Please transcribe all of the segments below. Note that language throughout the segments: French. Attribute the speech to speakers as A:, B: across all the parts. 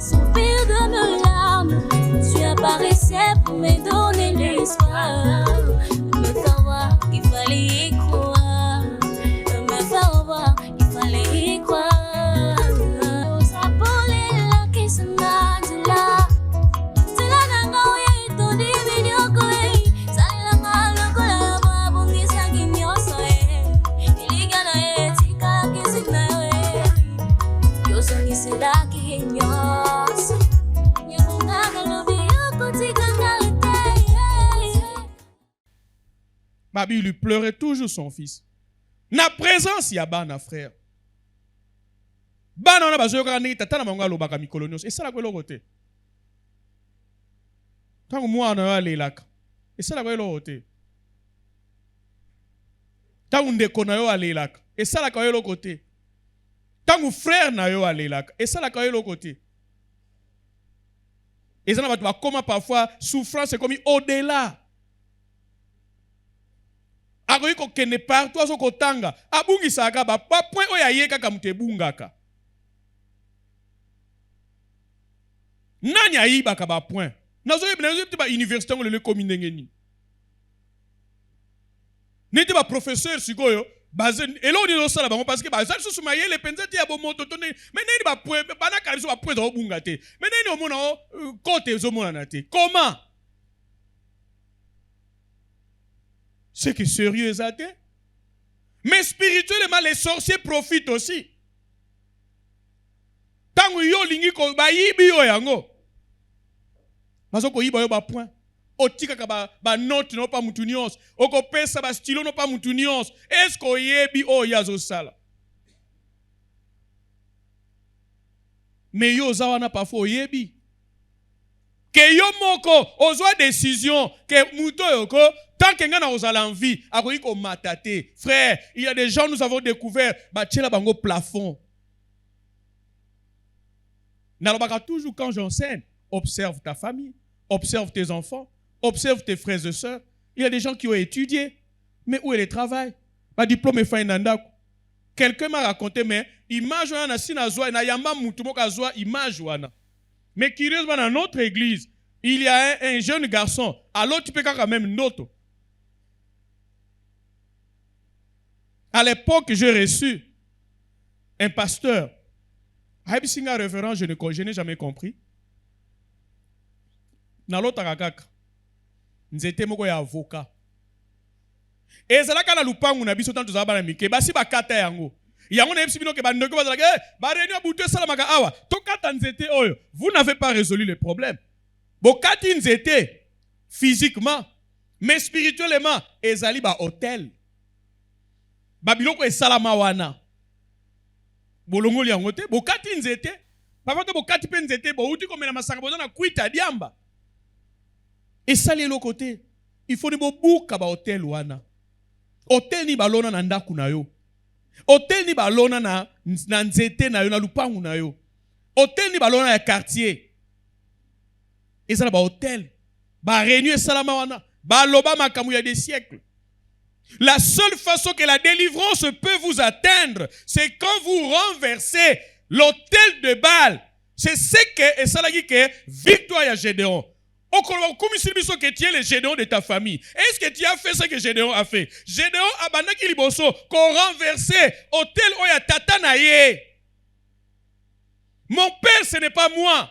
A: soupir de mes larmes. Tu apparaissais pour me donner l'espoir, me faire voir qu'il fallait y croire, me faire voir qu'il fallait y croire. Ça volait la caisse de là. C'est la nangawe, ton divinio koe. Ça la malo kola ma bungi sanginyo soe. Iligana e tika kisina we. Yo songi se la kinyos.
B: Babi lui pleurait toujours son fils. Na présence ya bana frère. Bana na bazo yoka ni tata na monga lobaka mikolonios. Et ça la kwelo kote. Tangu mwana wa lelaka. Et ça la kwelo kote. Tangu ndeko na yo alelaka. Et ça la kwelo kote. Tangu frère na yo alelaka. Et ça la kwelo kote. Et ça va comment parfois souffrance c'est comme au-delà. Akoyi ko kene partout aso kotanga abungi saka ba point oya yeka kamtebungaka. Nani ayiba ka ba point. Nazo yebna ba université ngole le commune ngeni. Nete ba professeur sikoyo basé elo ni no sala bango parce que ba ça sous maye le penzati ya bomoto tone mais nani ba point bana kaliso ba point zo bungate. Mais nani omona côté zo mona na te. Comment? C'est que sérieux ça te. Mais spirituellement les sorciers profitent aussi. Tangu yo lingi ko ba yibi yo yango. Mazo ko yiba yo ba point. Otika ka ba note no pa mutu nyonso. Oko pesa ba stylo no pa mutu nyonso. Est-ce ko yebi o yazo sala? Mais yo zawana parfois yebi. Que yo moko ozwa décision que muto yoko tant que ngana ozala en vie akoyi ko matate. Frère, il y a des gens nous avons découvert bachela bango plafond. Nalobaka toujours quand j'enseigne, observe ta famille, observe tes enfants, observe tes frères et sœurs. Il y a des gens qui ont étudié, mais où est le travail? Ba diplôme est fin nandaku. Quelqu'un m'a raconté mais image wana sina zwa na yamba mutu moka zwa image wana. Mais curieusement, dans notre église, il y a un jeune garçon. Alors, tu peux quand même noter. À l'époque, j'ai reçu un pasteur. Haïbisinga référent, je n'ai jamais compris. Dans l'autre kakaka, nous étions avocat. Et c'est là qu'on a loupé un biso tant que ça va mike. Basi ba kata yango. Yango na ebisibino ke ba ndoko ba zalaka ba réunion butu salamaka awa. Tokata nzete oyo. Vous n'avez pas résolu le problème. Bokati nzete physiquement, mais spirituellement, ezali ba hôtel. Babiloko esalama wana. Bolongoli yango te, bokati nzete. Papa to bokati pe nzete, bo uti komena masanga bozana kuita diamba. Esali lo côté. Il faut ni bobuka ba hôtel wana. Hôtel ni balona na ndaku na yo. Hôtel ni balona na nzete na yo na lupangu na yo. Hôtel ni balona ya quartier. Et ça ba hôtel. Ba réunion salama wana. Ba loba makamu ya des siècles. La seule façon que la délivrance peut vous atteindre, c'est quand vous renversez l'hôtel de Baal. C'est ce que et ça la dit que victoire ya Gédéon. Comme si tu es le Gédéon de ta famille. Est-ce que tu as fait ce que Gédéon a fait? Gédéon a bandaki liboso qu'on renversait hôtel oya tata na ye. Mon père, ce n'est pas moi.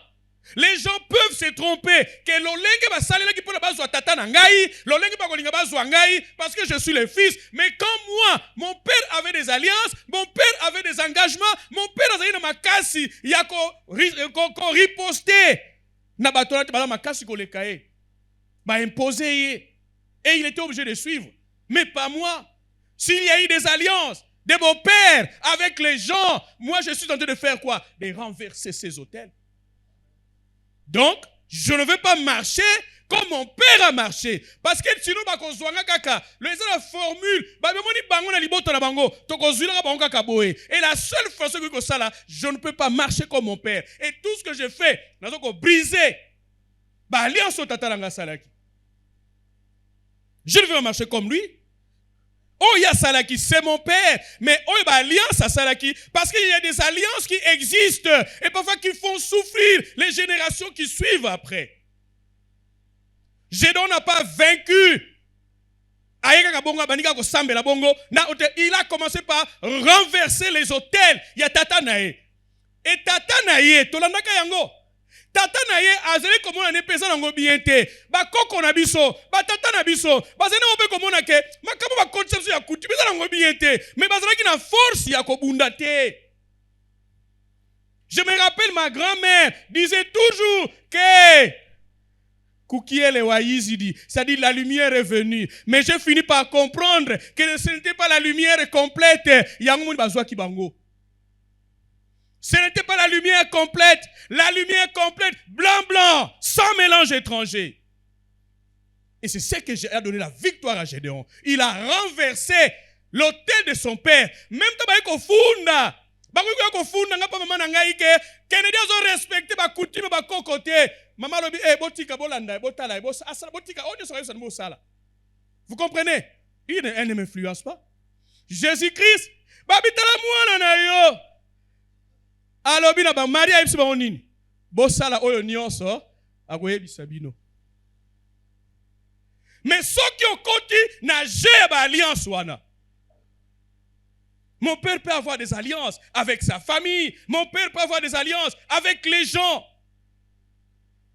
B: Les gens peuvent se tromper que l'olenge va saler qui peut la base de tata na ngai, l'olenge va kolinga base de ngai parce que je suis le fils. Mais quand moi, mon père avait des alliances, mon père avait des engagements, mon père avait une makasi, yako riposté. Na batona te bala makasi ko lekae. Ba imposer et il était obligé de suivre. Mais pas moi. S'il y a eu des alliances de mon père avec les gens, moi je suis en train de faire quoi? De renverser ces hôtels. Donc, je ne veux pas marcher comme mon père a marché. Parce que sinon, la formule, et la seule façon que ça là, je ne peux pas marcher comme mon père. Et tout ce que je fais, je briser. Je ne veux pas marcher comme lui. Oh, il y a Salaki, c'est mon père. Mais oh, il y a alliance à Salaki. Parce qu'il y a des alliances qui existent. Et parfois qui font souffrir les générations qui suivent après. Gédéon n'a pas vaincu. Il a commencé par renverser les autels. Il y a Tata Nae. Et Tata Nae, Tolandaka Yango. Tata Nae, Azele komona ne pesa nango biente. Ba koko na biso, ba tata na biso. Ba zene obe komona ke, makabo ba conception ya kuti pesa nango biente. Mais bazala ki na force ya kobunda te. Je me rappelle ma grand-mère disait toujours que Koukiele Waizidi, c'est-à-dire la lumière est venue. Mais j'ai fini par comprendre que ce n'était pas la lumière complète. Yangoun bazwa kibango. Ce n'était pas la lumière complète. La lumière complète, blanc, sans mélange étranger. Et c'est ce qui a donné la victoire à Gédéon. Il a renversé l'autel de son père. Même quand il a respecté ma coutume, ma côté. Maman lobi botika bolanda botala botika vous comprenez? Elle ne m'influence pas. Jésus-Christ babitala mwana na yo alobi na ba Maria ibisi ba onini bosala oyo nyonso akoyebisa bino. Mais soki okoti na je ba alliance wana. Mon père peut avoir des alliances avec sa famille. Mon père peut avoir des alliances avec les gens.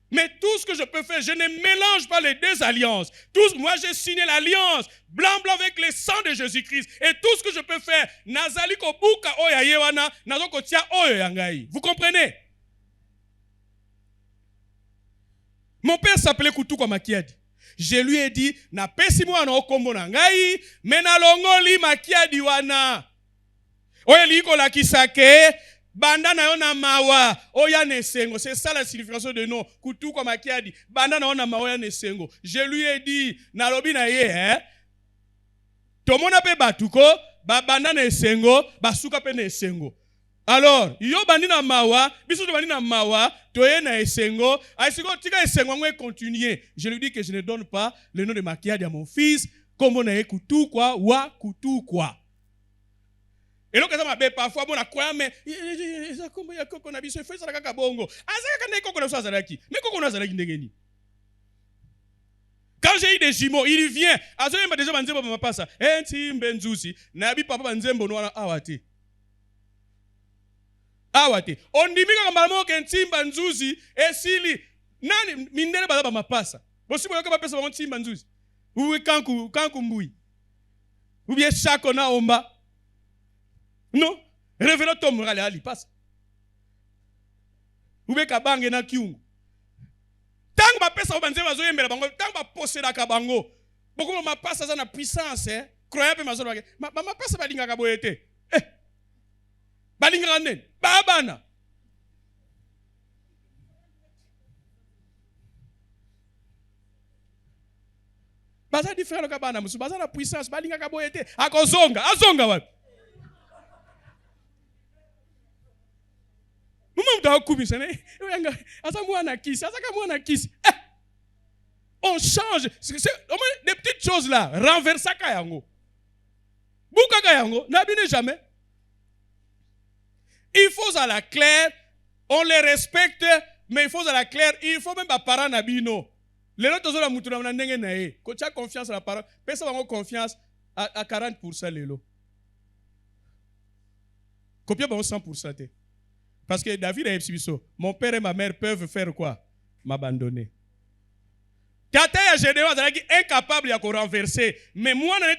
B: Mais tout ce que je peux faire, je ne mélange pas les deux alliances. Moi, j'ai signé l'alliance blanc avec le sang de Jésus-Christ. Et tout ce que je peux faire, nazali ko buka oya yewana, nazoko tia oyo yangai. Vous comprenez? Mon père s'appelait Koutou Makiadi. Je lui ai dit, na pesi mo na okombo na ngai, mais na longoli Makiadi wana. Oya liko la kisake. Banda na yona mawa oya nesengo. C'est ça la signification de nom. Koutou kwa Makiadi. Banda na yona mawa oya nesengo. Je lui ai dit na lobi na ye tomona pe batuko ba banda na esengo basuka pe na esengo. Alors yo bandi na mawa biso to bandi na mawa toye na esengo aisiko tika esengo ngwe continuer. Je lui dis que je ne donne pas le nom de Makiadi à mon fils comme on a Koutou kwa wa Koutou kwa. Et donc, parfois, on a quoi, mais quand j'ai eu des jumeaux, il vient. On dit non, révélant ton moral à passe. Ou bien kabange na kiungu. Tant ba pesa obanze bazo yembela bango, tant ba posséder ka bango. Beaucoup ma passe ça na puissance croyant pe mazo ba ma passe ba linga ka boyete. Ba linga nen, ba bana. Baza différent ka bana musu, baza na puissance ba linga ka boyete. Akozonga, azonga wapi? On change. Des petites choses là. Renversa kayango. Bouka kayango. N'abine jamais. Il faut à la claire. On les respecte. Mais il faut à la claire. Il faut même pas parler nabino. Les autres choses là moutouna n'engé nae. Quand tu as confiance à la parole. Personne n'a confiance à 40% l'élo. Combien bon 100%. Parce que David a expliqué, mon père et ma mère peuvent faire quoi? M'abandonner. Tata ya Gédéon est incapable de renverser. Mais moi, je suis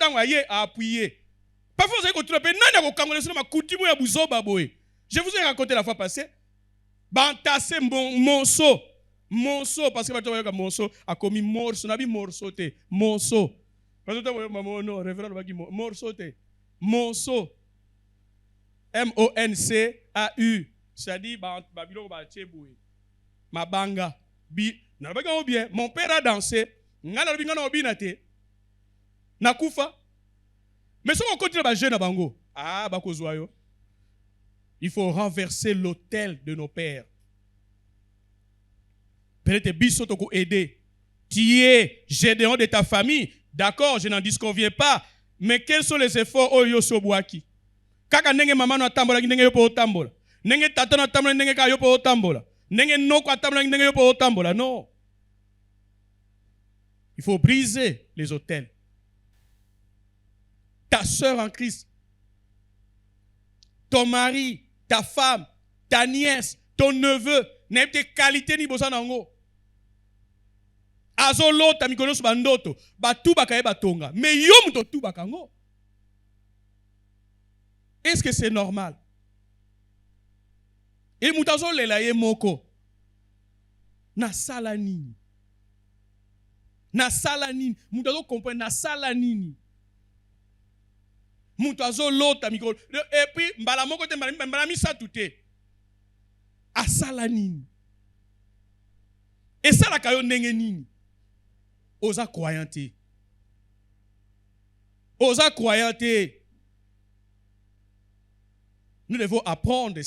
B: à appuyer. Parfois, vous avez continué je vous ai raconté la fois passée. Bantasse monceau. Monceau, parce que vous monceau a commis morceau. Morceau. Monceau. Parce que non, révérend morceau. Monceau. M-O-N-C-A-U. C'est-à-dire, Babylone va tchéboué. Ma banga. Mon père a dansé. Nakoufa. Mais si on continue à jeune à bango. Ah, bakozoyo. Il faut renverser l'autel de nos pères. Peut-être Bissot aider. Tu es Gédéon de ta famille. D'accord, je n'en disconviens pas. Mais quels sont les efforts oyo sobwaki? Kaka ndenge mama no atambola ndenge yo po otambola. Ndenge tata no atambola ndenge ka yo po otambola. Ndenge noko atambola ndenge yo po otambola. Non. Il faut briser les autels. Ta sœur en Christ, ton mari, ta femme, ta nièce, ton neveu, n'a pas de qualité ni bosa nango. Azo lota mikolo su bandoto, batu bakaye batonga, mais yo muto tu bakango. Est-ce que c'est normal? Et mutazo lela ye moko. Na sala nini? Na sala nini? Mutazo comprendre na sala nini? Mutazo lota mikolo. Et puis mbala moko te mbala misa tuté. A sala nini? Et ça la kayo ndenge nini? Osa croyanté. Osa croyanté. Nous devons apprendre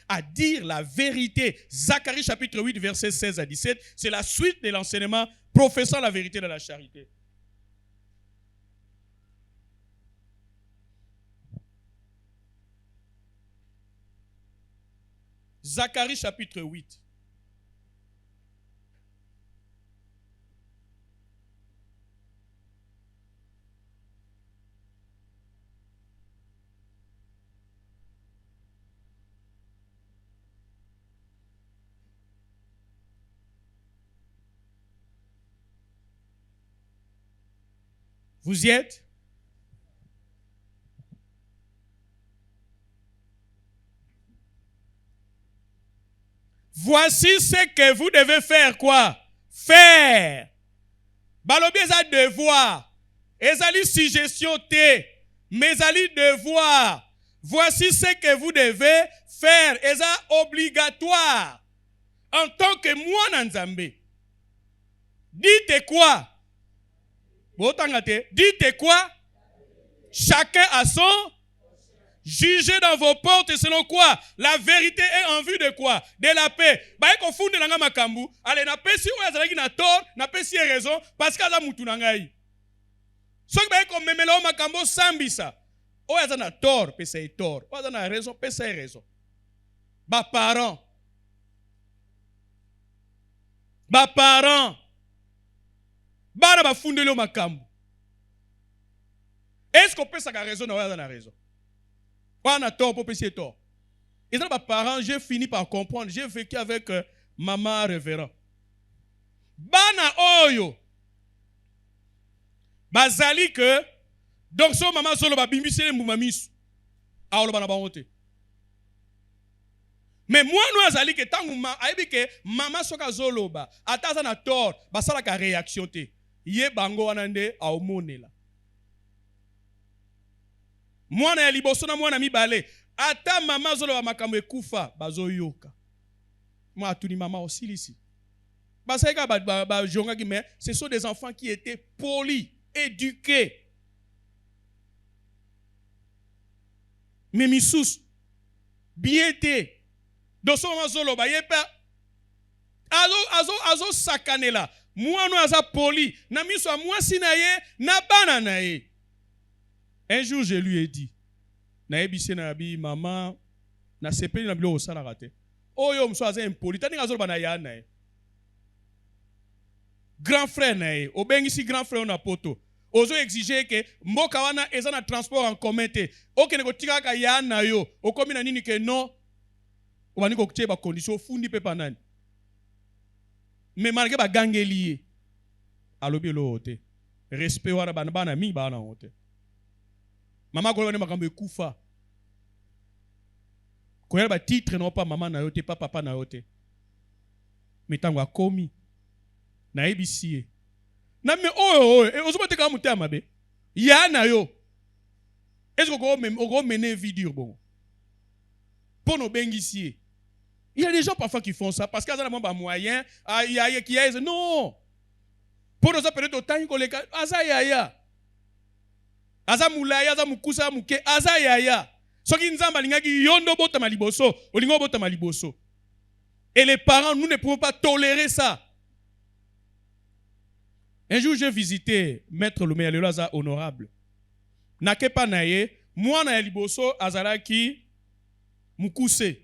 B: à dire la vérité. Zacharie chapitre 8, verset 16 à 17, c'est la suite de l'enseignement professant la vérité de la charité. Zacharie chapitre 8. Vous y êtes? Voici ce que vous devez faire, quoi? Faire. Balobi eza devoir. Ezali suggestion te. Mais ezali devoir. Voici ce que vous devez faire. Eza obligatoire. En tant que mwana nzambe. Dites quoi? Dites quoi? Chacun a son. Jugez dans vos portes selon quoi? La vérité est en vue de quoi? De la paix. Baye ko funde nanga makambu. Ale na pesi oya zalaki na tort, na pesi raison parce que za mutu nangai. Soki baye ko memela o makambo sambisa. Oya za na tort, pesa e tort. Oya za na raison, pesa e raison. Ba parents. Ba parents. Bana ba fundeli o makambu. Est-ce qu'on peut savoir raison ou na raison? Pas na tort pour pécher tort. Et dans mes parents, j'ai fini par comprendre. J'ai vécu avec maman révérend. Bana oyo. Bazali que donc son maman solo ba bimisele mumamisu. Aolo bana ba honte. Mais moi nous azali que tant aibi que maman soka zoloba ataza na tort basala ka réaction te. Ye bango wanande a omonela. Mwana ya liboso na mwana mibale ata mama zolo makambo ekufa bazoyoka. Moi atuni mama osilisi. Baseka ba jonga ki mais ce sont des enfants qui étaient polis, éduqués. Mais misous bien été. Donc son mama zolo ba yepa azo sakanela. Moi no aza poli na miso moi sinaye na bana na ye. Un jour, je lui ai dit, naebise na bi maman na sepeli na bilo osala rate. Oyo mso aza impoli, tani ngazolo bana ya na. Grand frère na e, obengisi grand frère na poto. Ozo exiger que mboka wana eza na transport en commun te. Okene ko tika ya na yo, okomi na nini ke non. Obani ko kuteba condition fundi pe panani. Mais malgré ba gangelier. Alobi lo hote. Respect wana bana mi bana hote. Maman ko bana makambo ekufa. Ko yaba titre non pas maman na yote pas papa na yote. Mitango akomi na ebisie. Na me ozo te ka muta mabe. Ya na yo. Est-ce que ko mener vidéo bon? Pour nos bengisie. Il y a des gens parfois qui font ça parce qu'ils ont un moyen, il y a qui est non. Pour nous peut-être autant que les azaya. Aza mulaya, aza mukusa muke, azaya. Soki nzamba lingaki yondo bota maliboso, olingo bota maliboso. Et les parents, nous ne pouvons pas tolérer ça. Un jour, j'ai visité Maître Lumea, le Laza honorable. nakepa na ye mwana ya liboso azalaki mukuse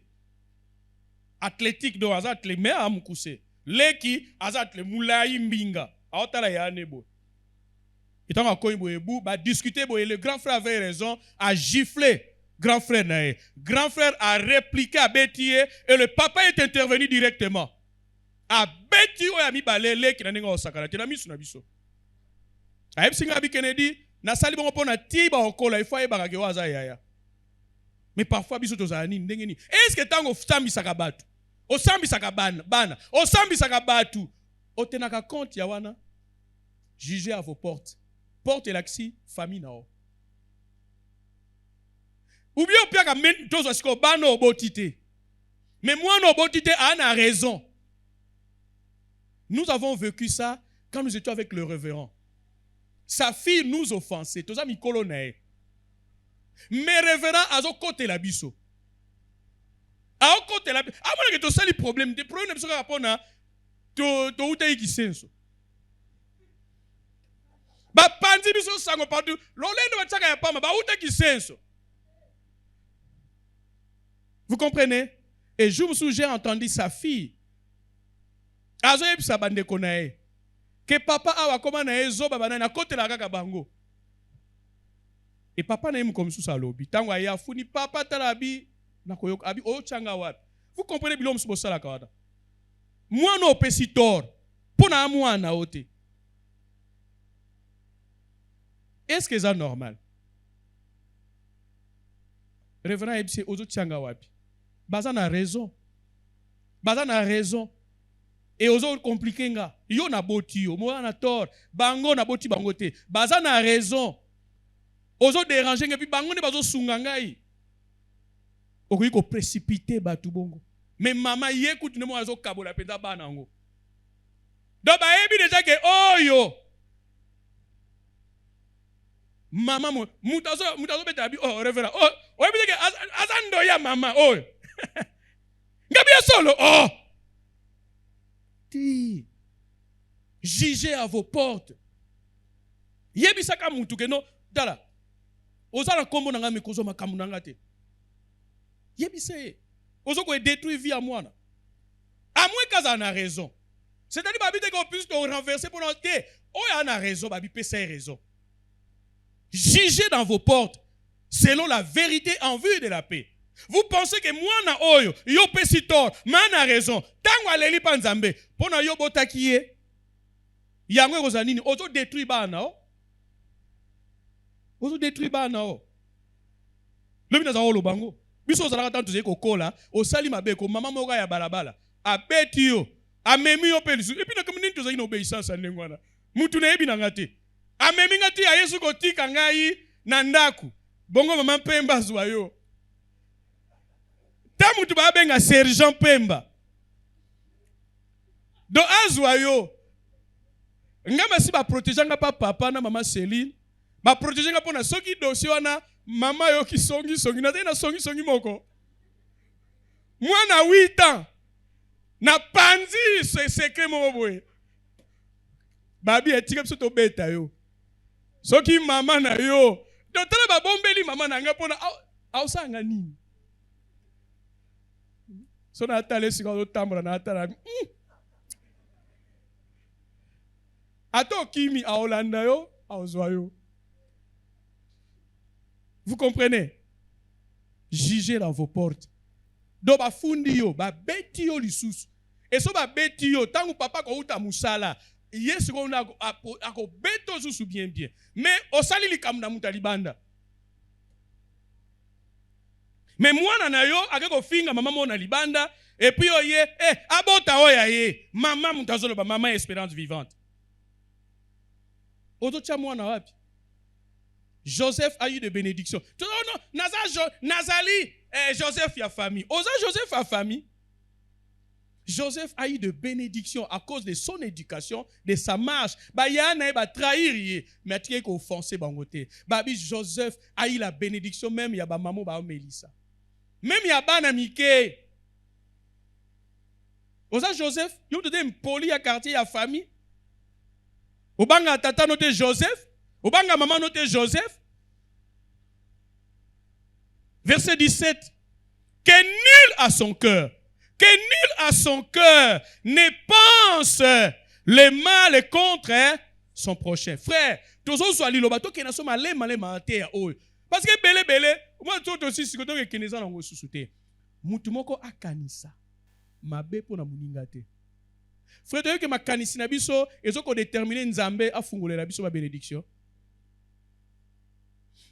B: athlétique do aza athlète mais a mukuse leki aza athlète mulai mbinga aotala ya nebo itango akoyi boyebu ba discuter boye le grand frère avait raison a giflé grand frère nae grand frère a répliqué à Bétier et le papa est intervenu directement a Béti oya mibale leki na ndenge osakana te na misu na biso a ebsinga bi Kennedy na sali bongo pona tiba okola il faut ayebaka ke waza yaya mais parfois biso tozala nini ndenge nini est-ce que tango osambisaka batu osambisaka bana osambisaka batu otenaka compte ya wana jugez à vos portes porte elaksi famille nao ou bien opiaka men tozwa siko bana oboti te mais mwana oboti te ana raison. Nous avons vécu ça quand nous étions avec le révérend. Sa fille nous offensait. Toza mikolo nae. Mais révérend azo kote la biso. A kote la biso. A mona que to sali problème. Des problèmes biso ka pona to utayi kisenso. Ba panzi biso sango partout. Lolendo ba tsaka ya pama ba utayi kisenso. Vous comprenez? Et je me souviens, j'ai entendu sa fille. Azo yebisa bandeko nae. Que papa awa koma na ezo baba na kote la kaka bango. Et papa na yemu comme sous salobi. Tango aya funi papa talabi na koyoka abi o changa wapi. Vous comprenez bilom subo sala kawada. Mwana opesi tor. Pona mwana ote. Est-ce que c'est normal? Révérend ebise ozo changa wapi. Baza na raison. Baza na raison. Et ozo compliqué nga. Yo na boti yo. Moi na tort. Bango na boti bango te. Baza na raison. Ozo déranger nga. Puis bango ne bazo sunga ngai. Okoyi ko précipiter batu bongo. Mais maman yécoute ne mo azo kabola penda banango. Donc ba ebi déjà que oyo. Maman mutazo beta bi oh révérend. Oh, ebi que azando ya maman oh. Ngabi solo oh. Jugez à vos portes. Yebisaka mutu ke no dala. Ozala kombo nanga mikozo makamu nanga te. Yebise. Ozo ko détruire vie à mwana. À moins kaza na raison. C'est-à-dire babi te qu'on puisse te renverser pour nous te. Oh ya na raison babi pesa raison. Jugez dans vos portes selon la vérité en vue de la paix. Vous pensez que moi na oyo yo pesi tor man a raison tango aleli pa nzambe pona yo botaki ye yango ekozala nini ozo détruire bana o ozo détruire bana o lobi na zaolo bango biso ozalaka tanto zeko kola osali mabeko mama moko ya balabala abeti yo amemi yo pe lisu epi na comme nini tozali na obéissance ndenge wana mutu na yebi na ngate amemi ngati ya Yesu kotika ngai na ndaku bongo mama Pemba zwa yo tamutu ba benga sergent Pemba do azwa yo ngamba si ba protéger nga papa na mama Céline ba protéger nga pona soki dossier wana mama yo ki songi na songi moko mwana 8 ans na panzi ce secret moko boye babi etika biso to beta yo soki mama na yo do tala ba bombeli mama na nga pona ausanga nini. So na atale sika do tambra na atala. Ato kimi a Olanda yo, a Ozwayo. Vous comprenez? Jugez dans vos portes. Do ba fundi yo, ba beti yo lisusu. Et so ba beti yo, tangu papa ko uta musala, yesu ko na ako beto susu bien. Mais osali likamna mutalibanda. Mais mwana na yo akeko finga mama mona libanda et puis oye abota oya ye mama mutazolo ba mama espérance vivante. Oto cha mwana wapi? Joseph a eu de bénédiction. Non, Nazali Joseph ya famille. Oza Joseph a famille. Joseph a eu de bénédiction à cause de son éducation, de sa marche. Ba yana ba trahir ye, mais tu ko offensé bangote. Babi Joseph a eu la bénédiction même ya ba maman ba Mélissa. Même ya bana mike. Oza Joseph, yo te poli ya quartier ya famille. Obanga tata note Joseph, obanga maman note Joseph. Verset 17. Que nul à son cœur ne pense le mal contre son prochain. Frère, parce que bele, moi tout aussi si koto ke keneza na ngo susute. Mutu moko akanisa mabe pona muninga te. Frère, tu que makanisi na biso ezoko déterminer nzambe afungolela biso ba bénédiction.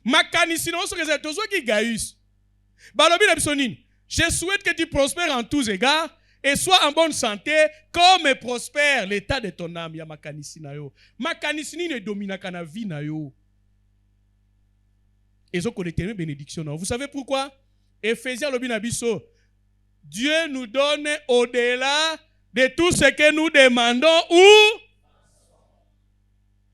B: Makanisi na so que c'est tozo ki gaïs. Balobi na biso nini? Je souhaite que tu prospères en tous égards et sois en bonne santé comme prospère l'état de ton âme. Ya makanisi na yo. Makanisi ni ne domina kana vie na yo. Ezoko déterminer bénédiction. Vous savez pourquoi? Éphésiens lobi na biso. Dieu nous donne au-delà de tout ce que nous demandons ou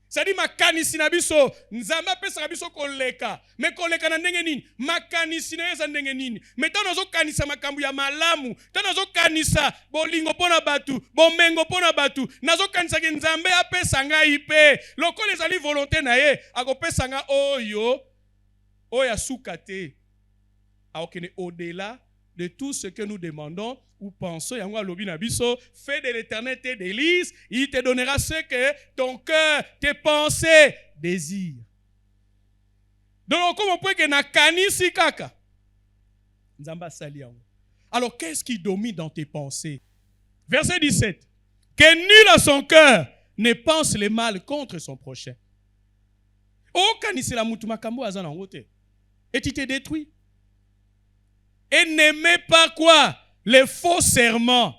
B: c'est-à-dire makanisi na biso nzamba pesa na biso koleka mais koleka na ndenge nini makanisi na eza ndenge nini mais tano zo kanisa makambu ya malamu tano zo kanisa bolingo pona batu bomengo pona batu nazo kanisa ke nzambe apesa ngai pe lokola ezali volonté na ye akopesa nga oyo sukate aokene au-delà de tout ce que nous demandons ou pensons, fais de l'éternel tes délices, il te donnera ce que ton cœur, tes pensées désirent. Donc, comment on peut que na kanisi kaka? Nzamba sali yango. Alors, qu'est-ce qui domine dans tes pensées? Verset 17. Que nul à son cœur ne pense le mal contre son prochain. Oh, kanisi la mutu makambo azana ngote. Et tu te détruis. Et n'aimez pas quoi? Les faux serments.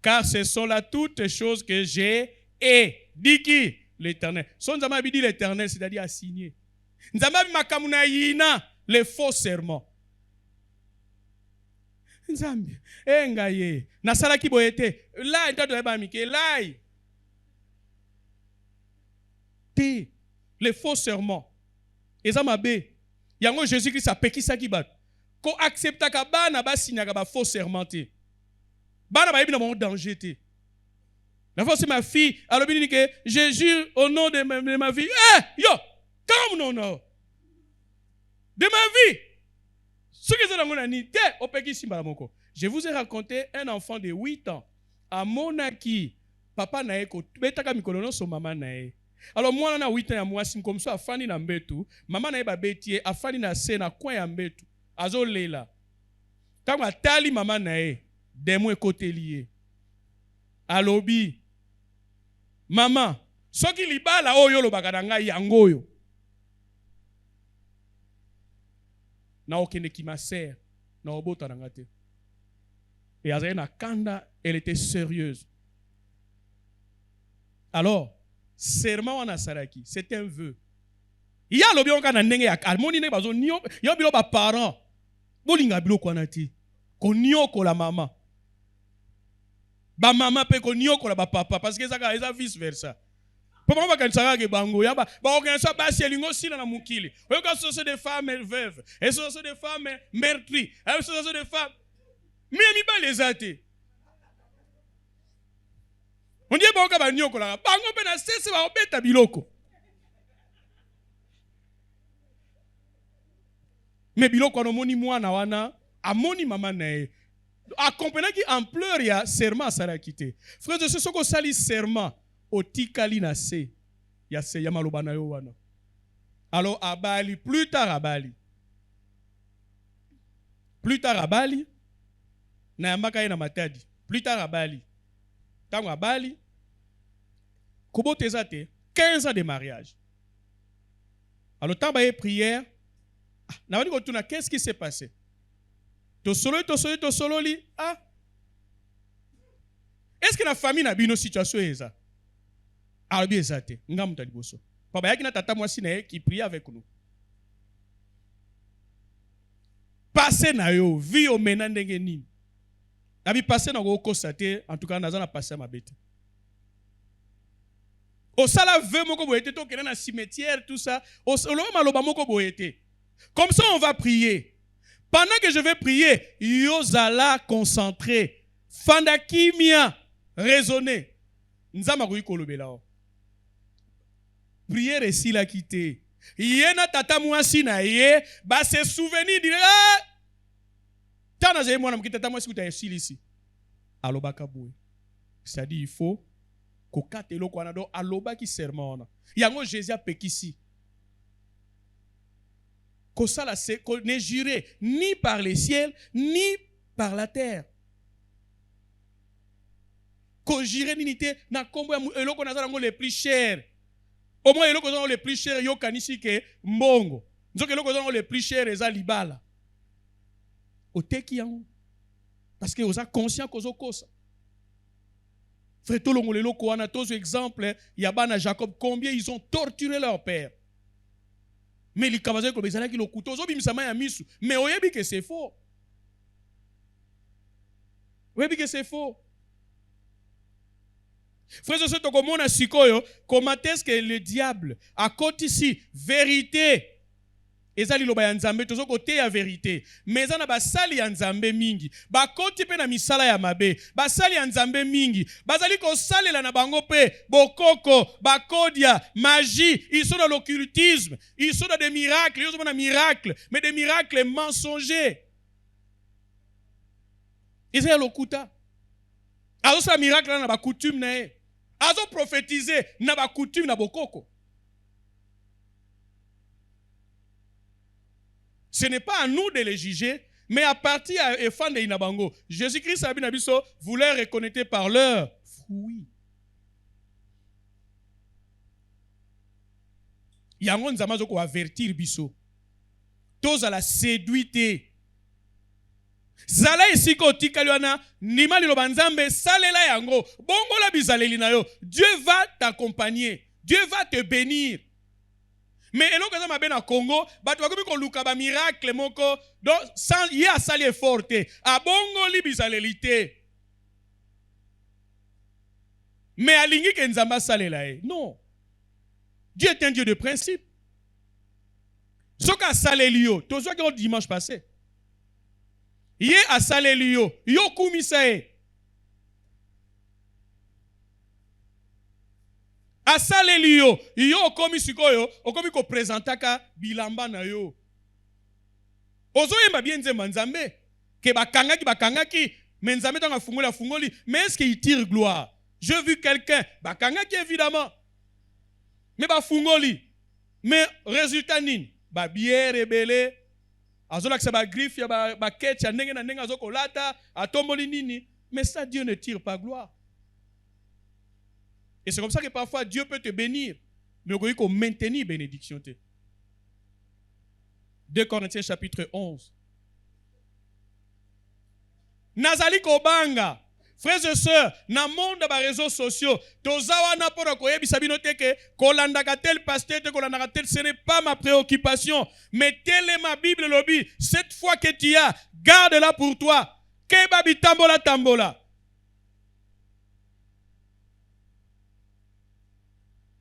B: Car ce sont là toutes les choses que j'ai et dit qui? L'Éternel. Son Nzamba dit l'Éternel, c'est-à-dire assigné. Nzamba makamuna yina les faux serments. Nzambi, ngaye, nasala ki boyete, là nda do ba mike, là. Té les faux serments. Ezama be. Yango Jésus-Christ a pekisa ki bat. Ko accepta ka bana ba signaka ba faux sermenté. Bana ba yebi na mon danger té. La fois c'est ma fille, alors il dit que je jure au nom de ma vie. Yo, comme non. De ma vie. Ce que c'est dans mon anité, au peki simba moko. Je vous ai raconté un enfant de 8 ans à Monaki. Papa na eko betaka mikolono so mama na e. Alors moi na 8 ans ya mwasi comme ça afani na mbetu, mama na e ba betie afani na se na coin ya mbetu. Azo lela. Tango atali mama na e, demo ekote lié. Alobi. Mama, soki libala oyo lobaka na ngai yango oyo. Na okende ki ma sœur, na obota na ngate. Et azali na kanda, elle était sérieuse. Alors, serment wana saraki, c'est un vœu. Il y a lobi onka na ndenge ya almoni ne bazo nyo, yo bilo ba parents. Bolinga bilo kwana ti. Ko nyoko la mama. Ba mama pe ko nyoko la ba papa parce que ça eza vice versa. Pourquoi pas kanisa ke bango ya ba organiser ba selingo sila na mukili. Oyo ka soso de femmes veuves, et soso de femmes meurtries, et soso de femmes mi ba les até. On dit ba ka ba nyoko la bango pe na sese ba obeta biloko. Mais biloko no moni mwana wana amoni mama na e. Accompagnant qui ampleur ya serment sarakité. Frère de ce soko sali serment otikali na se ya se ya maloba na yo wana. Alors abali plus tard abali na yambaka ye na matadi. Plus tard abali. Tango abali koboteza te 15 ans de mariage. Alors tant ba prière. Qu'est-ce qui s'est passé? Tosolo. Ah. Est-ce que la famille n'a pas une situation eza? Ah, bien ça te. Ngam tadi boso. Papa yaki na tata mwasi na qui prie avec nous. Passer na yo, vie au mena ndenge nini. Na bi passer na ko kosate, en tout cas naza na passer ma bête. Au sala veut moko boyete to kena na cimetière tout ça. Au solo maloba moko boyete. Comme ça, on va prier. Pendant que je vais prier, Yozala concentré. Fandakimia raisonner. Nzama kui kolobela. Prière ici la quitter. Yena tata mwasi na ye, ba se souvenir dire tana ze mwana mkita tata mwasi kuta ici. Alobaka boue. C'est-à-dire il faut ko katelo ko anado alobaki sermon. Yango Jésus a pekisi. Ko sala se ko ne juré ni par les ciels ni par la terre. Ko juré n'unité na kombo eloko nazala ngo les plus chers. Au moins eloko nazala les plus chers yo kanisi ke mbongo. Nzoke eloko nazala les plus chers eza libala. Oteki yango. Parce que oza conscient kozo kosa. Frère Tolongo lelo ko ana tozo exemple yabana Jacob combien ils ont torturé leur père. Mais les kamaze ko bezala ki lo couteau zo bimisama ya misu. Mais oyebi que c'est faux. Oyebi que c'est faux. Frère, c'est ce que mon asikoyo, comment est-ce que le diable a côté ici vérité ezali loba ya nzambe tozo côté ya vérité mais za na basali ya nzambe mingi ba côté pe na misala ya mabe basali ya nzambe mingi bazali ko salela na bango pe bokoko bakodia magie ils sont dans l'occultisme ils sont dans des miracles ils sont dans des miracles mais des miracles mensongers ils ont lokuta azo sa miracle na ba coutume na e azo prophétiser na ba coutume na bokoko. Ce n'est pas à nous de les juger, mais à partir de fan de Inabango. Jésus-Christ a bien dit vous les reconnaissez par leurs fruits. Yango nzama zo ko avertir biso. Toza la séduité. Zala isiko tikaliwana nimali lo banzambe salela yango bongo la bizaleli na yo. Dieu va t'accompagner. Dieu va te bénir. Mais eloko za mabe na Congo bato bakomi ko luka ba miracle moko donc sans y a sali forte a bongo li bizalelité. Mais alingi ke nzamba salela e. Non. Dieu est un Dieu de principe. Soka salelio, tozo ki dimanche passé. Ye a salelio, yo kumisa e. A salelio, yo komi sikoyo, okomi ko présentaka bilamba na yo. Ozo yemba bien nzemba nzambe, ke bakangaki, mais nzambe tanga fungoli, mais est-ce qu'il tire gloire? J'ai vu quelqu'un, bakangaki évidemment, mais fungoli, mais résultat nini? Ba bière rebelle, azola ksa ba griffe ya ba ketch ya ndenge na ndenge azoko lata, atomboli nini, mais ça Dieu ne tire pas gloire. Et c'est comme ça que parfois Dieu peut te bénir, mais il faut maintenir bénédiction. 2 Corinthiens chapitre 11. Nazali kobanga, frères et sœurs, na monde ba réseaux sociaux, tozawa na pora ko yebisa bino te ke kolandaka tel pasteur te kolandaka tel, ce n'est pas ma préoccupation, mais telle est ma Bible lobby. Cette foi que tu as, garde-la pour toi. Ke babi tambola.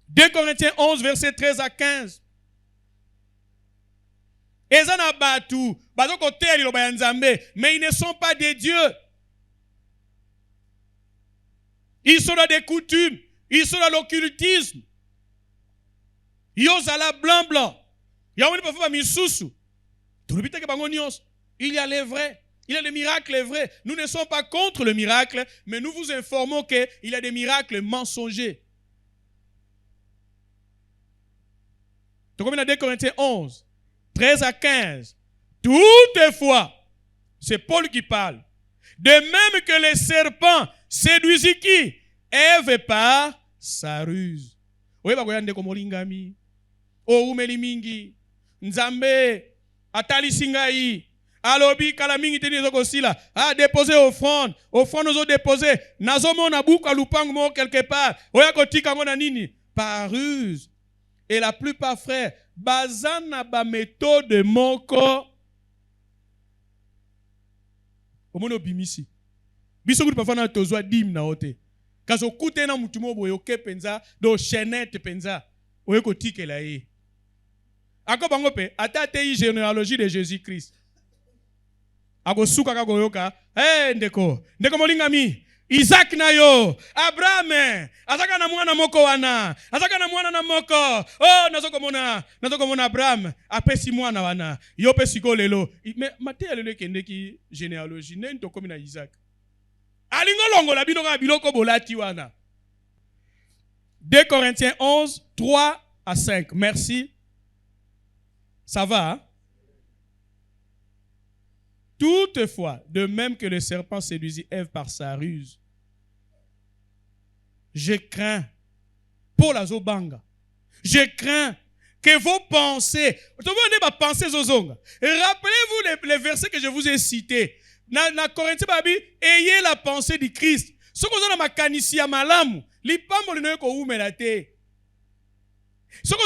B: 2 Corinthiens 11, verset 13 à 15. Ezana batu, bazoko teli lo bayanzambe, mais ils ne sont pas des dieux. Ils sont dans des coutumes, ils sont dans l'occultisme. Yozala blanc. Yawoni pa fa misusu. Tulubita ke bango nyos. Il y a les vrais. Il y a les miracles vrais. Nous ne sommes pas contre le miracle, mais nous vous informons qu'il y a des miracles mensongers. Donc, comme dans 2 Corinthiens 11, 13 à 15, toutefois, c'est Paul qui parle. De même que les serpents séduisent qui? Ève par sa ruse. Oui, bakoyande komolingami. O umeli mingi. Nzambe. Atali singai. Alobi kalamingi teni zoko sila. Déposer offrande. Offrande nous ont déposé. Nazomo na buka lupangu mo quelque part. Oya kotika ngona nini? Par ruse. Et la plupart, frères, bazana ba méthode moko. Omono bimisi. Biso kuti pafana tozwa dim na ote. Kaso kute na mutumo boyo ke penza do chenette penza. Oye ko tikela ye. Ako bango pe atate yi généalogie de Jésus-Christ. Ako suka ka goyoka. Ndeko molingami. Isaac na yo, Abraham, azaka na mwana moko wana, azaka na mwana na moko. Oh, nazokomona Abraham, apesi mwana wana, yo pesi ko lelo. Mais mate lelo kende ki généalogie, nento komi na Isaac. Alingo longo la bino ka biloko bolati wana. 2 Corinthiens 11, 3 à 5. Merci. Ça va, hein? Toutefois, de même que le serpent séduisit Ève par sa ruse, je crains, pour la zobanga, je crains que vos pensées, rappelez-vous les versets que je vous ai cités. Na Corinthiens babi, ayez la pensée du Christ. Ce que vous avez makanisi ya malamu, lipambo linoye ko umelate. Dieu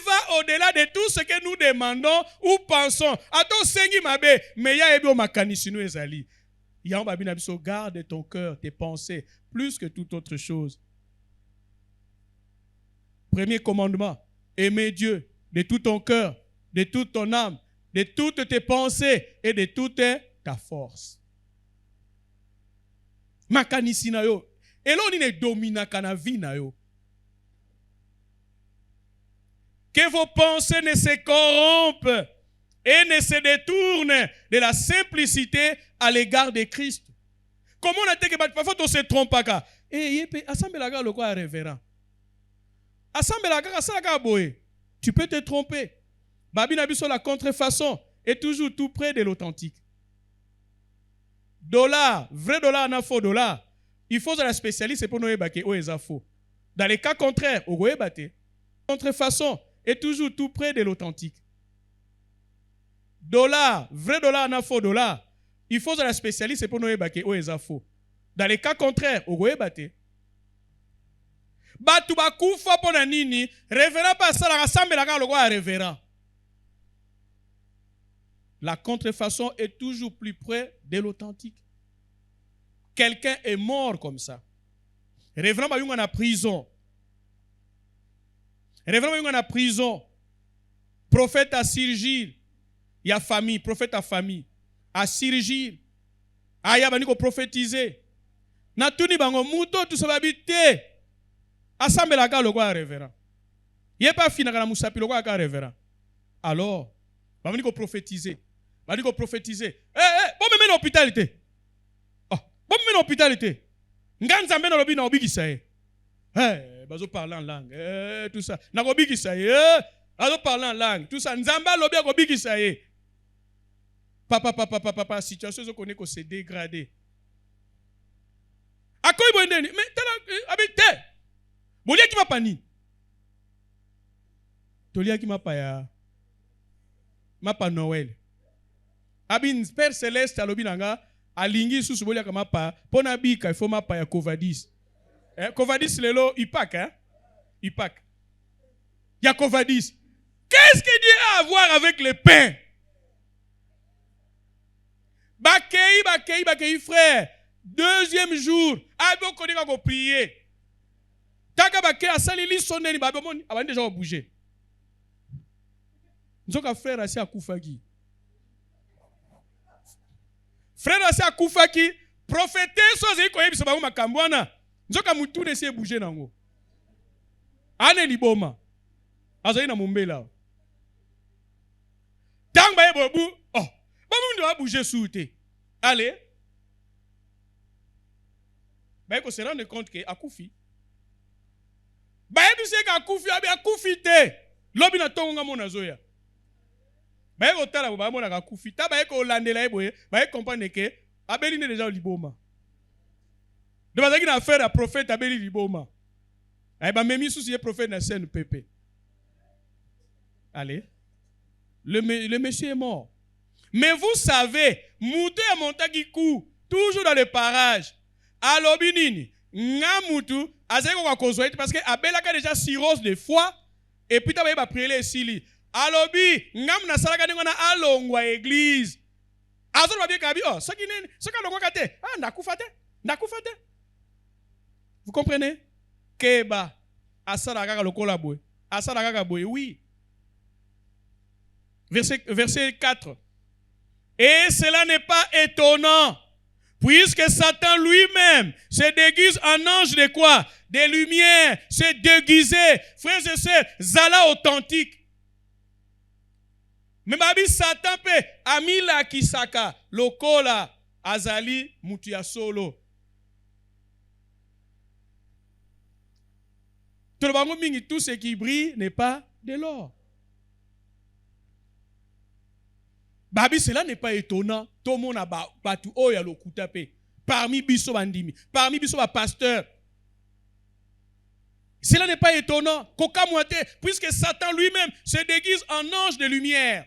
B: va au-delà de tout ce que nous demandons ou pensons. Attends, sengi mabe, mais ya ebi o makanisi nou ezali. Ya babi na biso, garde ton cœur, tes pensées, plus que toute autre chose. Premier commandement, aimer Dieu de tout ton cœur, de toute ton âme, de toutes tes pensées et de toute ta force. Makanisi na yo, elo ni ne domina kana vi na yo. Que vos pensées ne se corrompent et ne se détournent de la simplicité à l'égard de Christ. Comment on a dit que parfois on se trompe pas? Eh, assemble la gare le quoi révérend. Assemble la gare ça la boye. Tu peux te tromper. Babi nabi sur la contrefaçon est toujours tout près de l'authentique. Dollar, vrai dollar, na faux dollar. Il faut que la spécialiste pour nous ébaquer ou est faux. Dans les cas contraires, au goye batté. Contrefaçon est toujours tout près de l'authentique. Dollar, vrai dollar, na faux dollar. Il faut que la spécialiste pour nous ébaquer ou est faux. Dans les cas contraires, au goye batté. Batu bakufa pona nini, révérend pas ça la rassemble la le roi révérend. La contrefaçon est toujours plus près de l'authentique. Quelqu'un est mort comme ça. Révérend ba yunga na prison. Révérend yunga na prison. Prophète à Sirgile. Il y a famille, prophète à famille. À Sirgile. Aya bani ko prophétiser. Na tuni bango muto tout ça babité. Assemble la gare le roi révérend. Il n'est pas fini à la moussapi le roi révérend. Alors, bani ko prophétiser. Bani ko prophétiser. Bon me mène l'hôpitalité. Oh, bon me mène l'hôpitalité. Nganza mène l'obi na obigisa e. Bazo parler en langue. Tout ça. Na obigisa e. Bazo parler en langue. Tout ça. Nzamba lobi a obigisa e. Papa, situation zo connaît ko se dégrader. Akoy boendeni, mais tala habite. Bolia ki mapani. Tolia ki mapaya. Mapa Noël. Abin Père Céleste alobi nanga alingi susu bolia ka mapa pona bika il faut mapa ya Covadis. Covadis lelo ipak hein? Ipak. Ya Covadis. Qu'est-ce que Dieu a à voir avec le pain? Bakei frère. Deuxième jour, abo koneka ko prier. Taka bakei asali li soneli babomoni abandi déjà bouger. Nzoka frère asi akufaki. Frère asi akufaki, prophéter soze ko yebisa ba makambwana. Nzoka mutu ne se bouger nango. Ane liboma. Azali na mumbela. Tanga yebobu, oh, bamu ndo bouger soute. Allez. Ben ko se rendre compte que akufi. Ben tu sais qu'akufi abi akufi te. Lobi na tonga mona zoya. Ben ko tala ba mona akufi. Ta ba ko landela eboye, ba comprendre que abeli ne déjà liboma. De bazaki na affaire à prophète abeli liboma. Ay ba memi souci prophète na scène pépé. Allez. Le monsieur est mort. Mais vous savez, mouté à montagikou, toujours dans le parage. Alobi nini, ngamutu, azeko kwa kozwait parce que abelaka déjà cirrhose de foie et puis ta ba prier les sili. Alobi, ngam na salaka ningo na alongwa église. Azo ba bien kabi oh, soki nini, soka longwa kate. Ah, ndakufa te. Vous comprenez? Keba asala kaka lokola boy. Asala kaka boy, oui. Verset 4. Et cela n'est pas étonnant, Puisque Satan lui-même se déguise en ange de quoi? Des lumières, se déguiser. Frères et sœurs, zala authentique. Mais babi Satan pe amila kisaka lokola azali mutu ya solo. Tout ce qui brille n'est pas de l'or. Babi, cela n'est pas étonnant. Tout le monde a battu oya lokuta pe. Parmi biso bandimi, parmi biso ba pasteur. Cela n'est pas étonnant. Puisque Satan lui-même se déguise en ange de lumière.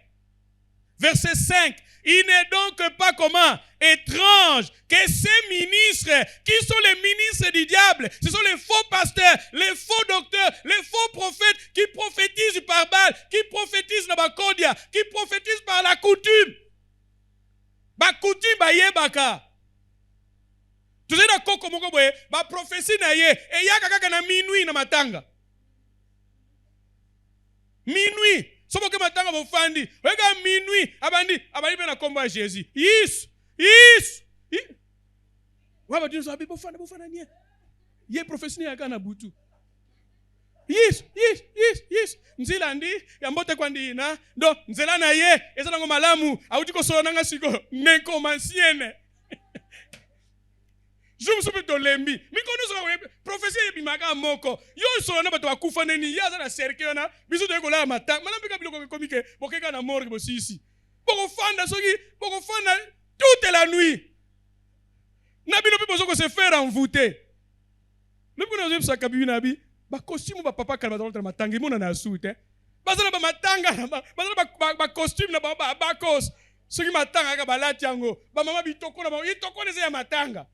B: Verset 5. Il n'est donc pas comment? Étrange que ces ministres, qui sont les ministres du diable, ce sont les faux pasteurs, les faux docteurs, les faux prophètes qui prophétisent par Baal, qui prophétisent dans Bakodia, qui prophétisent par la coutume. Coutume, yebaka. Tu sais, la prophétie na ye, et yaka na minuit na matanga. Minuit. Sobo ke matanga bofandi. Wega minuit. Abandi bena komba Jésus. Yes. Waba Dieu sabi bofanda nie. Ye prophétie ni yaka na butu. Yes. Nzilandi yambote kwandi na do nzela na ye ezala ngo malamu auti ko solo nanga siko nenko mansiene. Je me souviens de l'embi. Mais quand nous sommes prophétie et bimaka moko, yo solo na bato akufa neni ya za na cercle na biso de kola mata. Mana bika biloko komike bokeka na mort bo sisi. Boko fanda toute la nuit. Na bino pe bozo ko se faire envoûter. Le bino zo sa kabi na bi ba costume ba papa kalba dans matanga mona na soute. Bazala ba matanga ba costume na ba bakos. Soki matanga ka balati yango. Ba mama bitoko na ba itoko neze ya matanga.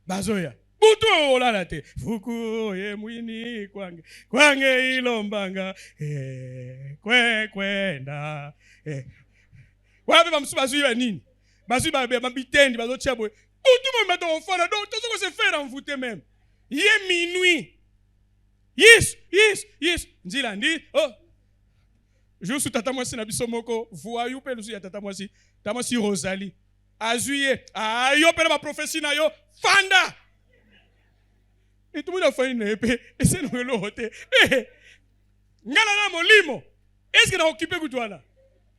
B: Bazoya. Butu olala te. Fuku ye mwini kwange ilombanga. Kwenda. Wabe ba msuba zuiba nini? Bazu ba bitendi bazo tiabo. Butu mo meto ofana donc tout ce que se faire envoûter même. Ye minuit. Yes. Nzila ndi. Oh. Je suis tata mwasi na biso moko. Voyou pe lusu ya tata mwasi. Tata mwasi Rosalie. Azuye. Yo pe na ba prophétie na yo. Fanda. Et tout le monde a fait une épée. Et c'est nous l'autre. Ngala na molimo. Est-ce que na occupé kutwana?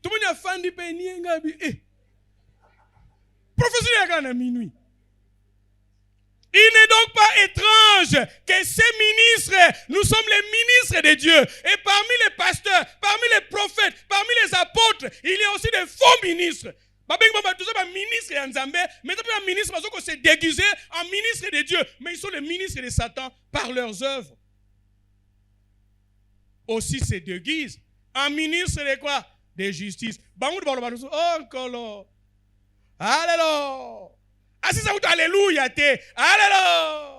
B: Tout le monde a fait une épée ni ngabi. Prophétie ya na minuit. Il n'est donc pas étrange que ces ministres, nous sommes les ministres de Dieu. Et parmi les pasteurs, parmi les prophètes, parmi les apôtres, il y a aussi des faux ministres. Tout ça, ministre et Nzambe, mais les ministres se déguiser en ministre de Dieu, mais ils sont les ministres de Satan par leurs œuvres. Aussi se déguisent en ministre de quoi? De justice. Oh, colo. Alléluia. Ah, si ça vous alléluia, te. Alléluia.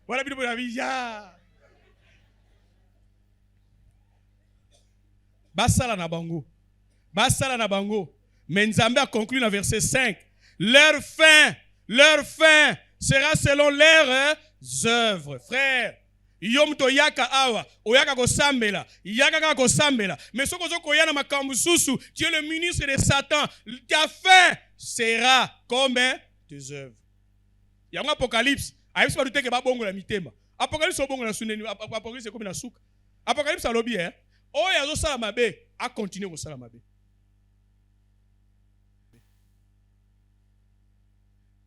B: Voilà, bien, la vie. Basala na bango. Mais Nzambe a conclu dans verset 5. Leur fin sera selon leurs œuvres. Frère, yom to yaka awa, oyaka ko sambela, yaka ko sambela. Mais ce que koya na makambu susu, tu es le ministre de Satan. Ta fin sera comme tes œuvres. Il y a un apocalypse. Aïe, pas douter que ba bongo la mitema. Apocalypse au bongo la suneni, apocalypse c'est comme la souka. Apocalypse à lobby hein. Oh ya zo sala mabe, a continuer ko sala mabe.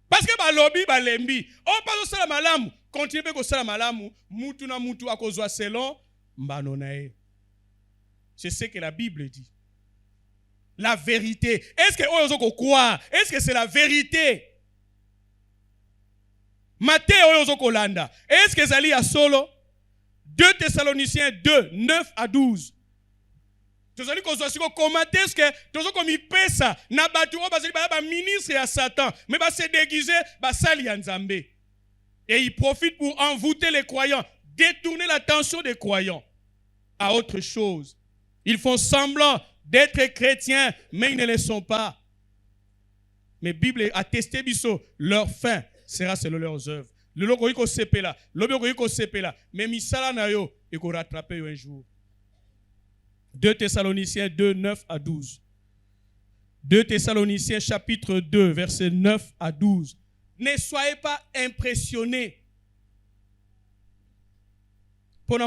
B: Parce que ba lobby ba lembi, oh pas au sala malamu, continuer ko sala malamu, mutu na mutu akozwa selon mbanonae. C'est ce que la Bible dit. La vérité. Est-ce que oyozo croire? Est-ce que c'est la vérité? Matthieu oyozo kolanda. Est-ce que zali ya solo? 2 Thessaloniciens 2, 9 à 12. Tozali kozwa siko commenter ce que tozo komi pesa na batu o bazali ba ministre ya Satan mais ba se déguiser ba sali ya Nzambe. Et ils profitent pour envoûter les croyants, détourner l'attention des croyants à autre chose. Ils font semblant d'être chrétiens mais ils ne le sont pas. Mais la Bible a testé biso, leur fin sera selon leurs œuvres. Le logo iko sepela, logo iko sepela, mais misala na yo iko rattraper yo un jour. 2 Thessaloniciens 2, 9 à 12. 2 Thessaloniciens chapitre 2, versets 9 à 12. Ne soyez pas impressionnés. C'est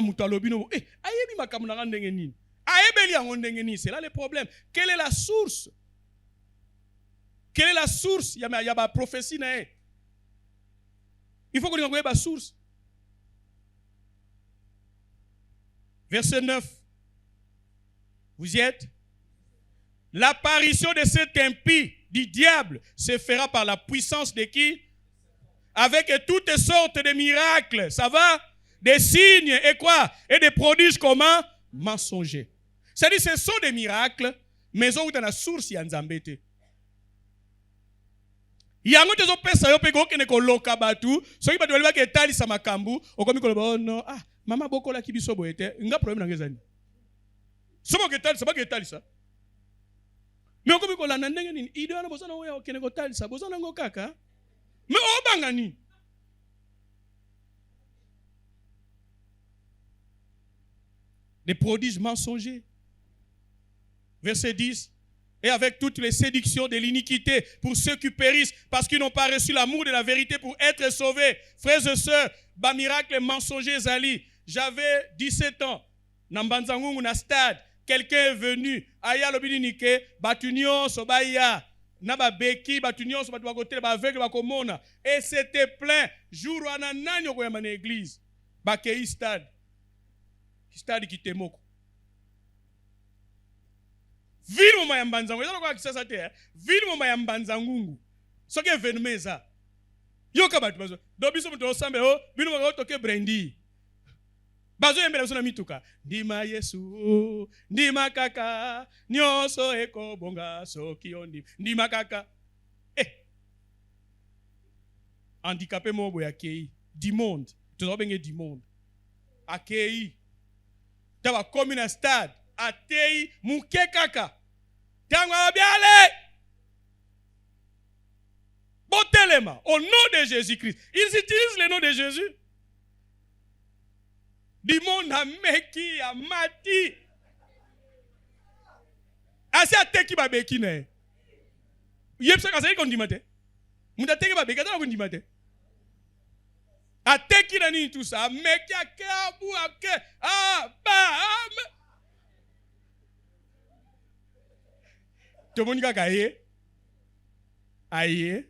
B: là le problème. Quelle est la source? Quelle est la source? Il y a une prophétie. Il faut qu'on ait la source. Verset 9. Vous y êtes? L'apparition de cet impie, du diable, se fera par la puissance de qui? Avec toutes sortes de miracles. Ça va? Des signes et quoi? Et des prodiges comment? Mensongers. C'est-à-dire ce sont des miracles, mais on a la source ya nzambete. Yango tezo pesa yo pe ko kene ko loka batu, so ki batu balba ke tali sa makambu, okomi ko ba no, mama boko la kibiso boete, nga problème na ngezani. Somo ke tali sa ba ke tali sa. Mais okomi ko la ndenge nini, ido na bozana oya okene ko tali sa, bozana ngo kaka. Mais obanga ni. Des prodiges mensongers. Verset 10. Et avec toutes les séductions de l'iniquité pour ceux qui périssent parce qu'ils n'ont pas reçu l'amour de la vérité pour être sauvés. Frères et sœurs, bas miracle mensonger Zali. J'avais 17 ans. Nambanzangungu na stade. Quelqu'un est venu. Aya lobinike, batunio sobaya. Naba beki, batunio so batwa côté ba aveugle ba komona. Et c'était plein. Jour wana nani okoyama na église. Bakei stade. Stade kitemoko. Vile mama ya mbanzangu. Yalo kwa kisasa te. Vile mama ya mbanzangu. Soke venumeza. Yoka batu bazo. Dobiso mtu osambe ho. Vile mama otoke brendi. Bazo yembele sona mituka. Ndima Yesu. Ndima kaka. Nyoso eko bonga soki ondi. Ndima kaka. Handicapé mobo ya kei. Du monde. Tozo benge du monde. Akei. Tava komi na stade. Atei muke kaka. Tangwa biale. Botelema. Au nom de Jésus-Christ. Ils utilisent le nom de Jésus. Du monde a meki, a mati. Asi ateki babeki ne. Yepsa kasa yiko ndimate. Muta teki babeki atala kundimate. Ateki na nini tout ça. Meki ake abu ake. Tomonika kaye. Aye.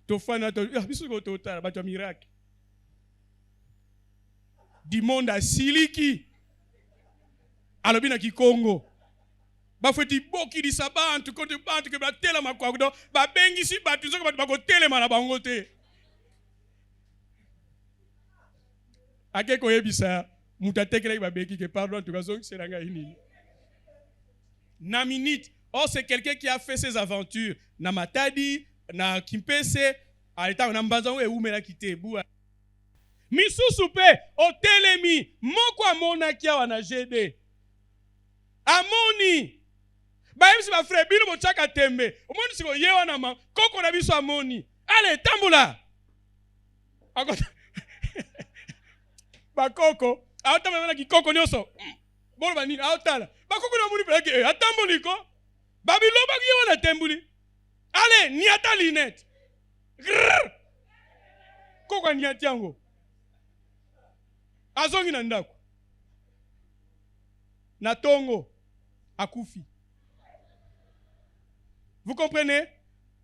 B: Tofana to. Bisu ko total ba to miracle. Du monde à siliki. Alobina ki Congo. Ba feti boki di sabantu ko de bantu ke ba tela makwakudo ba bengi si batu zoko ba ko tele mala bango te. Ake ko yebisa mutatekela ba beki ke pardon to kazo seranga ini. Na minute. Oh, c'est quelqu'un qui a fait ses aventures. Na Matadi, na Kimpese, à l'état na Mbazango et Oumela kite bua. Misusu pe otelemi moko amona kia wana jede. Amoni. Ba yemsi ba frère bino bochaka tembe. Omoni siko yewa na ma koko na biso amoni. Allez, tambula. Akota. Ba koko, aotama na ki koko nyoso. Bolo ba nini aotala. Ba koko na muni pe atamboliko. Babilo ba yewa na tembuli. Allez, ni ata linette. Koko ni atiango. Azongi na ndako. Na tongo. Akufi. Vous comprenez?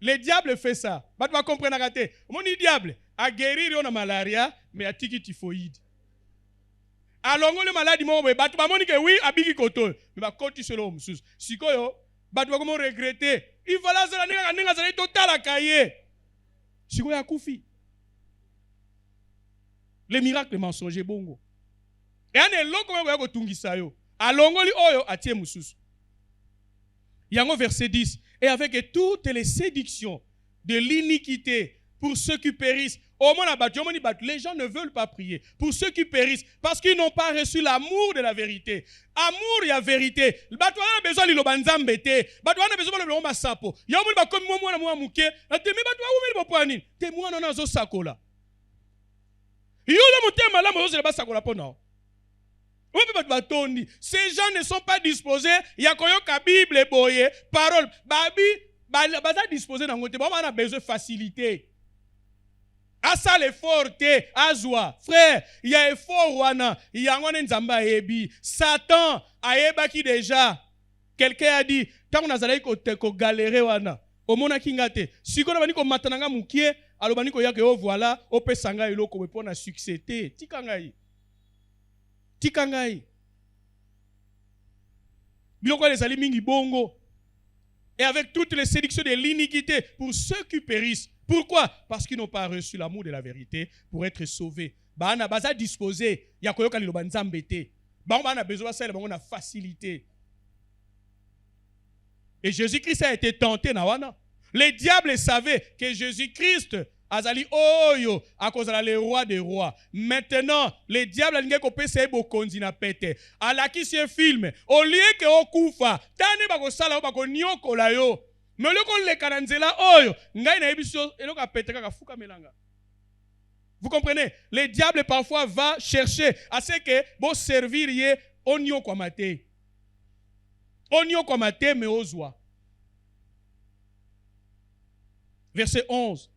B: Le diable fait ça. Bah, tu vas comprendre à rater. Mon diable a guéri la malaria, mais a tiki typhoïde. Alors, le malade, bah, tu vas monique oui, a bigi koto. Mais bah, quand tu se l'homme, si quoi, bah, tu vas comment regretter. Il va là, ça n'a total à cahier. Si quoi, a koufi. Les miracles mensongers, bongo. Et on est là, comment on va tungi sa yo. Alongoli oyo atie mususu. Yango verset 10. Et avec toutes les séductions de l'iniquité pour ceux qui périssent. Les gens ne veulent pas prier. Pour ceux qui périssent, parce qu'ils n'ont pas reçu l'amour de la vérité. Amour, il y a vérité. Batouana a besoin de l'obanzambete. Batouana a besoin de l'omasapo. Yamoni ba comme moi na muke. Na temi batouana oumeli ba poani. Témoin na zo sakola. Yo la motema la mo zo ba sakola pona. Ces gens ne sont pas disposés. Il y a la Bible, boye, parole. Babi, baza disposé dans côté. On a besoin de facilité. À ça l'effort, azwa. Frère, il y a effort, wana. Il y a un nzamba ebi. Satan, aeba qui déjà. Quelqu'un a dit, tant qu'on a zalé ko galérer, wana. Au mona kingate. Si on a dit qu'on matananga moukie, alors on a dit que oh voilà, on peut sanga ilo ko pour na succès. Tikangai. Tikangai. Biloko les ali mingi bongo. Et avec toutes les séductions de l'iniquité pour ceux qui périssent. Pourquoi? Parce qu'ils n'ont pas reçu l'amour de la vérité pour être sauvés. Bah on a besoin disposé. Ya koyoka li loba nzambete. Bah on a besoin de ça, on a facilité. Et Jésus-Christ a été tenté na wana. Les diables savaient que Jésus-Christ azali oyo à cause de le roi des rois. Maintenant, les diables n'ont pas pensé bokonzi na pete. Alaki si un film, au lieu que okufa, tani bako sala bako nyokola yo. Mais le ko le kananzela oyo, ngai na ebiso eloko apete kaka fuka melanga. Vous comprenez? Les diables parfois va chercher à ce que bon servir ye onyo kwa mate. Onyo kwa mate mais ozwa. Verset 11.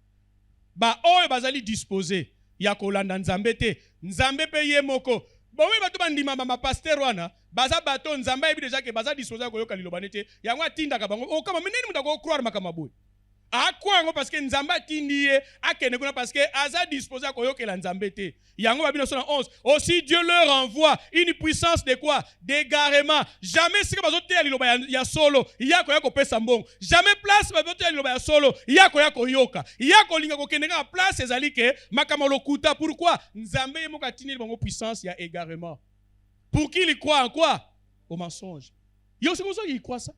B: Ba oyo bazali disposé ya kolanda nzambe te. Nzambe pe ye moko. Bon oui bato bandima ma pasteur wana, baza bato nzambe ebi déjà que baza disposé ko yoka lilobane te. Yango atinda ka bango. O kama meneni mutako croire makama boy. Akwa ngo parce que nzambe atindie akene kuna parce que aza disposé ko yoka nzambe te. Yango babino sona 11. Aussi Dieu leur envoie une puissance de quoi? D'égarement. Jamais si bazo te liloba ya solo, yako yako pesa mbongo. Jamais place bazo te liloba ya solo, yako yako yoka. Yako linga ko kenenga place ezali ke makama lokuta. Pourquoi? Nzambe yemo ka tineli bango puissance ya égarement. Pour qu'il y croit en quoi? Au mensonge. Yo c'est comme ça qu'il croit ça.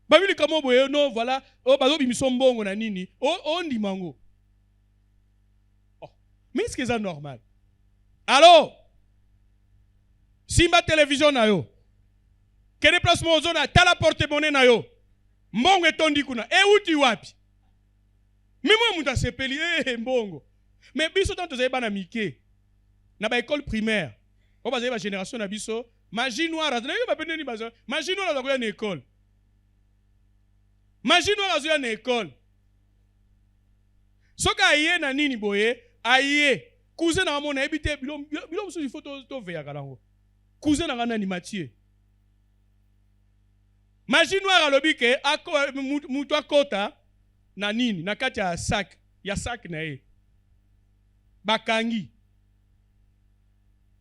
B: Babili kamo boye no voilà, o bazo bimiso mbongo na nini? O ndimango. Mais est-ce que c'est normal? Alors, Simba télévision na yo. Quel déplacement zone ta la porte-monnaie na yo. Mbongo etondi kuna. Uti wapi? Mimo muta sepeli mbongo. Mais biso tanto zeba na mike. Na ba école primaire. O ba zeba génération na biso, magie noire, na yo ba peneni bazo. Magie noire za na école. Magie noire za na école. Soka aye na nini boye? Aye, cousin na mon habité bilom sur une photo to veya kalango. Cousin na ngana ni Mathieu. Magie noire alobi ke mutu akota na nini na kati ya sac na ye. Bakangi.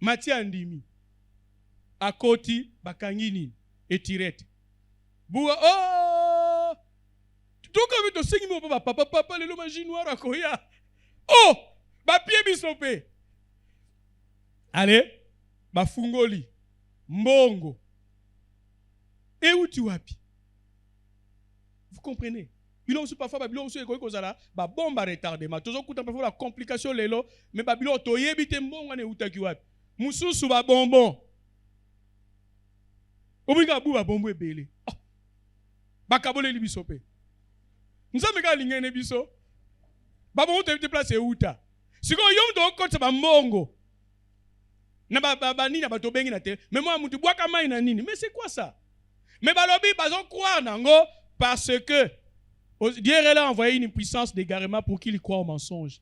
B: Mathieu andimi. Akoti bakangi nini etirete. Buwa oh! Tuka vito sengi mo papa lelo magie noire akoya. Oh! Ba pied bisope. Allez, ba fungoli. Mbongo. Et où tu wapi? Vous comprenez? Bilon su parfois Babylon su ekoki kozala ba bomba retardement. Tozo kuta parfois la complication lelo, mais Babylon to yebite mbongo ne utaki wapi? Mususu ba bonbon. Obinga bu ba bombo ebele. Ba kabole li bisope. Nzambe ka lingene biso. Ba bongo te place uta. Si ko yom do ko tsa mbongo. Na ba nini ba to bengi na te. Mais moi mutu bwaka mai na nini? Mais c'est quoi ça? Mais balobi bazo croire nango parce que Dieu a envoyé une puissance d'égarement pour qu'il croit au mensonge.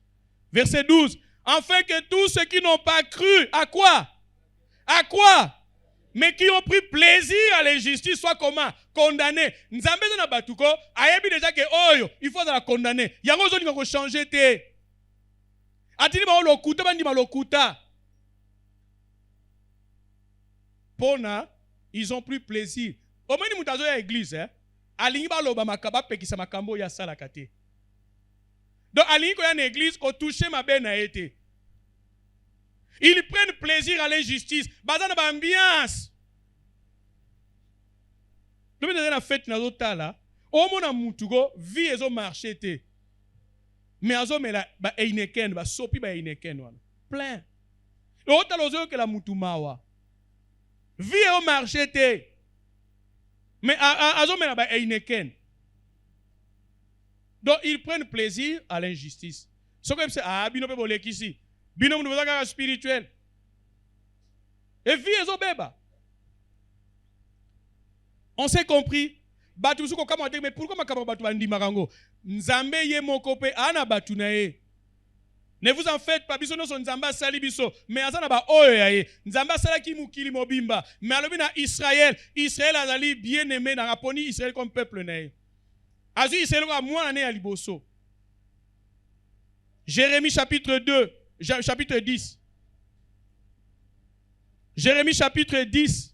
B: Verset 12. Afin que tous ceux qui n'ont pas cru, à quoi? À quoi? Mais qui ont pris plaisir à l'injustice soient comment? Condamnés. Nzambe na batuko, ayebi déjà que oyo, il faut la condamner. Yango zo linga ko changer te. Atini ba lokuta bandi ma lokuta. Pona, ils ont pris plaisir. Au moins, nous avons l'église. Alingi ba loba makaba pekisa makambo ya sala kate. Donc, alingi ko ya l'église, ko touche ma ben na été. Ils prennent plaisir à l'injustice. Bazana ba ambiance. Lobi na fête na zotala. O mona mutugo vie ezo marché te. Mais azo mela ba eineken ba sopi ba eineken wana. Plein. O talozo ke la mutumawa. Vie au marché te. Mais azomena ba eineken. Donc ils prennent plaisir à l'injustice. Ce que c'est bino pe bolekisi. Bino mu spirituel. Et vie ezobeba. On s'est compris. Batu suko kama mais pourquoi makama batu bandi marango? Nzambe ye moko pe ana batu na ye. Ne vous en faites pas, biso no son nzamba sali biso, mais azana ba oyo ya ye. Nzamba sala ki mukili mobimba, mais alobi na Israël, Israël azali bien aimé na raponi Israël comme peuple na ye. Azu Israël ko mwana ne ya liboso. Jérémie chapitre 2, chapitre 10. Jérémie chapitre 10.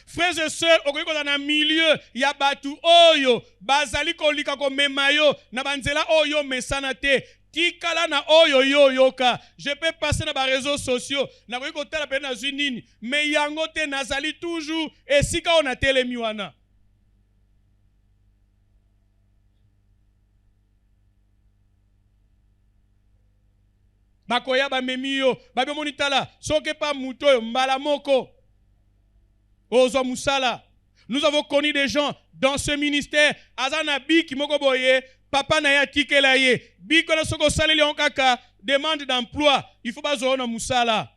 B: Frères et sœurs, au dans un milieu, il y a batu oyo, bazali kolika ko memayo, na banzela oyo mesanate, tikala na oyo yo yoka. Je peux passer dans les réseaux sociaux, na ko tala pe na zunini, mais yango te nazali toujours et sika on a telemi wana. Bakoya ba memiyo, ba be monitala, soke pa muto mbala moko. Ozo Moussala. Nous avons connu des gens dans ce ministère. Azana bi ki moko boye, papa na ya tikela ye. Bi kono soko saleli on kaka demande d'emploi. Il faut pas zo na Moussala.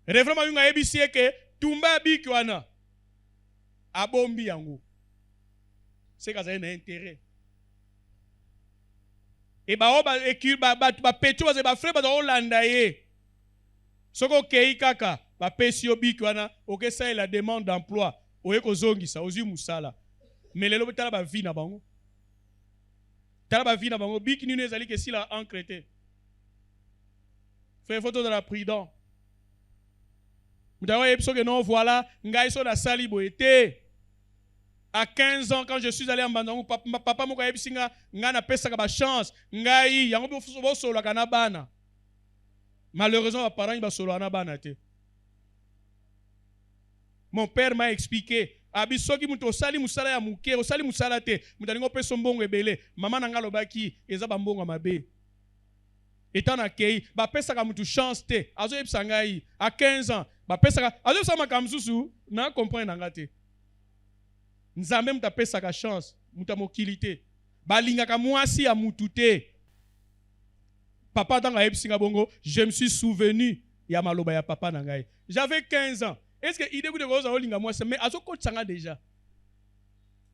B: Révérend yunga ebisi ke tumba bi kwana. Abombi yango. C'est kaza un intérêt. Et ba oba ekil ba pecho ba frère ba Holanda ye. Soko kei kaka. Ba pesi obiki wana okesa la demande d'emploi oye ko zongisa ozi musala mais lelo tala ba vie na bango biki nino ezali ke sila encrété. Fais photo de la prudent mutawa yebso que non voilà ngai so na sali boete à 15 ans quand je suis allé en Bandango papa moko yebsinga nga na pesa ka ba chance ngai yango bo solo kana bana malheureusement ba parents ba solo na bana te. Mon père m'a expliqué. Abisoki muto sali musala ya muke, osali musala te. Mutalingo peso mbongo ebele. Mama nanga lobaki eza ba mbongo mabe. Étant na kei, ba pesa ka mutu chance te. Azo yebisa ngai à 15 ans, ba pesa ka azo sama kamsusu na comprendre nanga te. Nzambe muta pesa ka chance, muta mokilité. Ba linga ka mwasi ya mutu te. Papa tanga yebsinga bongo, je me suis souvenu ya maloba ya papa na ngai. J'avais 15 ans. Est-ce que idée de goza olinga moi mais azoko tsanga déjà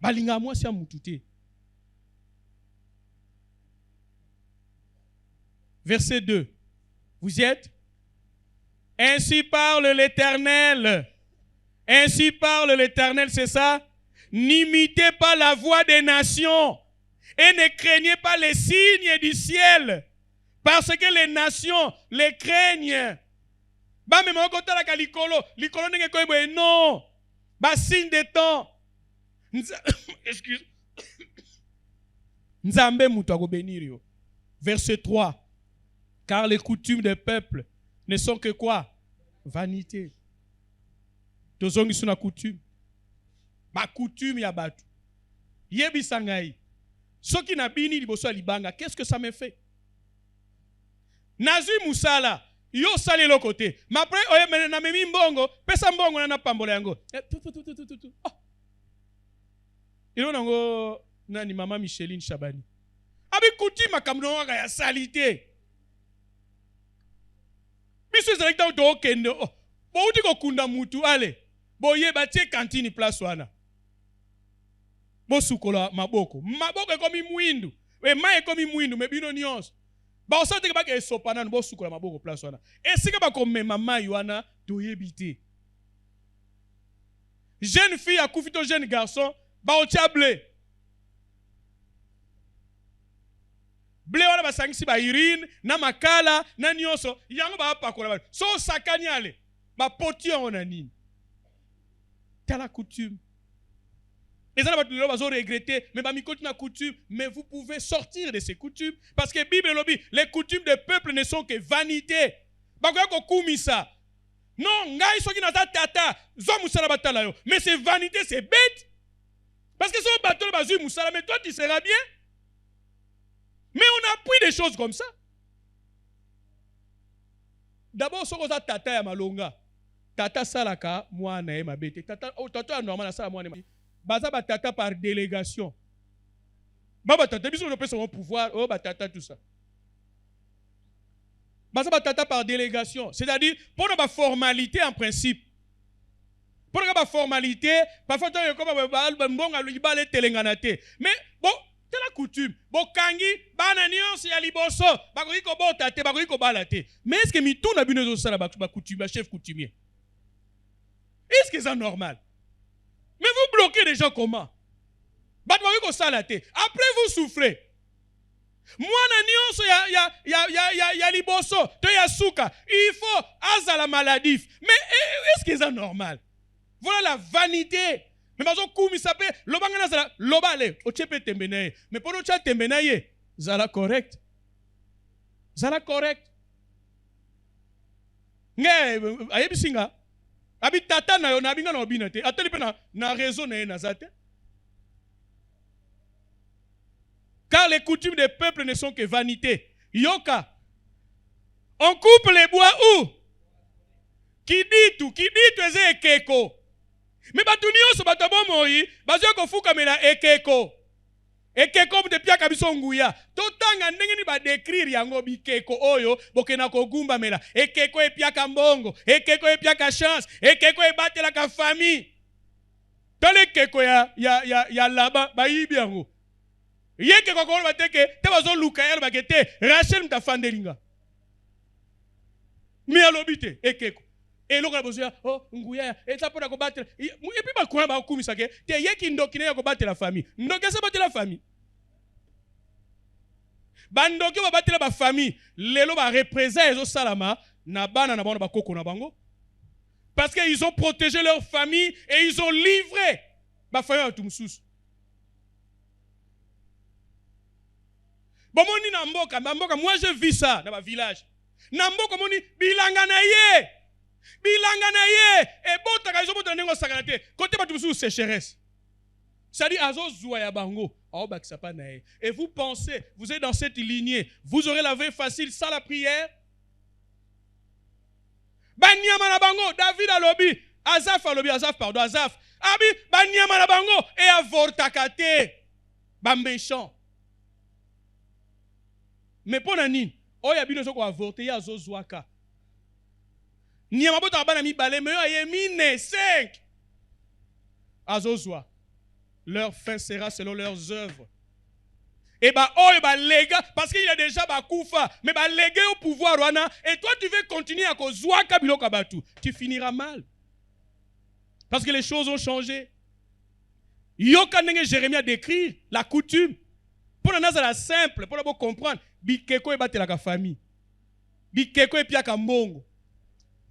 B: balinga moi c'est mututé. Verset 2. Vous y êtes? Ainsi parle l'Éternel. Ainsi parle l'Éternel, c'est ça? N'imitez pas la voix des nations et ne craignez pas les signes du ciel parce que les nations les craignent. Ba me moko tala ka likolo ndenge ko eboye non ba signe de temps excuse Nzambe mutu akobénir yo. Verset 3. Car les coutumes des peuples ne sont que quoi? Vanité. Tozongi suna coutume. Ba coutume ya batu. Yebisa ngai. Soki na bini liboso libanga, qu'est-ce que ça me fait? Nazi musala yo sali lo côté. Mais après, oye na memi mbongo, pesa mbongo na pambola yango. Oh. Ilo nango nani mama Micheline Chabani. Abi kuti makamno waka ya salite. Biso zelekta uto kende. Bo uti ko kunda mutu ale. Bo ye batie kantini place wana. Bo sukola maboko. Maboko ekomi muindu. We ma ekomi muindu mebino nyonso. Ba osate ke ba ke sopana bo sukola maboko place wana. Esika ba ko mema mai wana to yebite. Jeune fille a kufito jeune garçon ba otia blé. Blé wana ba sangisi ba irine na makala na nyonso yango ba pakola ba. So sakani ale ba poti ona nini. Tala coutume. Les gens vont regretter, mais ils continuent la coutume, mais vous pouvez sortir de ces coutumes, parce que la Bible dit, les coutumes des peuples ne sont que vanité. Non, mais c'est vanité, c'est bête. Parce que si on bat le moussala, mais toi tu seras bien. Mais on a appris des choses comme ça. D'abord, si on a tata ya malonga, tata salaka, moi na ma bête. Tata normal sala moi na baza batata par délégation. Baba tata biso on peut son pouvoir, oh batata tout ça. baza batata par délégation. C'est-à-dire, pour la formalité en principe. Pour la formalité, parfois, tu as comme telenganate. Mais bon, c'est la coutume. Bon, kangi, bananion, c'est à liboso. Bakoiko botate, bakoiko balate. Mais est-ce que mitou n'a bien de ça la coutume, chef coutumier? Est-ce que c'est normal? Mais vous bloquez les gens comment? Bakoiko salate. Après, vous souffrez. Moi, ya liboso, to ya souka. Il faut azala maladif. Mais est-ce que c'est normal? Voilà la vanité. Mais parce que s'appelle lobangana zala lobale ochepe tembenaye. Mais pour ocha tembenaye, zala correct. Zala correct. Nge ayebi singa. Abi tata na yo na binga na obinate. Ateli pe na raison na nazate. Car les coutumes des peuples ne sont que vanité. Yoka. On coupe les bois où? Qui dit tout eze keko. Mais batunio so batabomoyi, bazyo ko fuka mela ekeko. Ekeko depuis akabiso nguya. Totanga ndenge ni ba décrire yango bikeko oyo bokena ko gumba mela. Ekeko epiaka mbongo, ekeko epiaka chance, ekeko ebatela ka famille. Tole keko ya laba bayibi yango. Yeke ko ko bateke te bazo luka yalo bakete Rachel mtafandelinga. Mi alobite ekeko. Et l'autre a besoin, oh, nguya, et ça pour combattre. Et puis, ma coin va au ça que t'es yeki ndokine ya combattre la famille. Ndoke ça battre la famille. Bandoke va battre la famille. Lelo va représenter les salama na bana na ba koko na bango. Parce qu'ils ont protégé leur famille et ils ont livré ba famille à tout msous. Bon moni na mboka, moi je vis ça dans ma village. Na mboka moni bilanga na ye. Bilangana ye et botaka izo botana ngo sakanate côté batu sous sécheresse. Ça dit azo zwa ya bango au bakisa pa na ye. Et vous pensez, vous êtes dans cette lignée, vous aurez la vie facile sans la prière? Banyama na bango David alobi, Azaf pardon, Azaf. Abi banyama na bango et avortakate ba méchant. Mais pour nani, oya bino zo ko avorter ya zo zwaka. Ni amabota abana mi balé mais aye mine 5 azozwa leur fin sera selon leurs œuvres et ba oh ba lega parce qu'il a déjà ba kufa mais ba légué au pouvoir wana et toi tu veux continuer à kozwa kabilo kabatu tu finiras mal parce que les choses ont changé. Yoka ndenge Jérémie a décrit la coutume pour la simple pour la comprendre bikeko e batela ka famille bikeko e pia ka mbongo.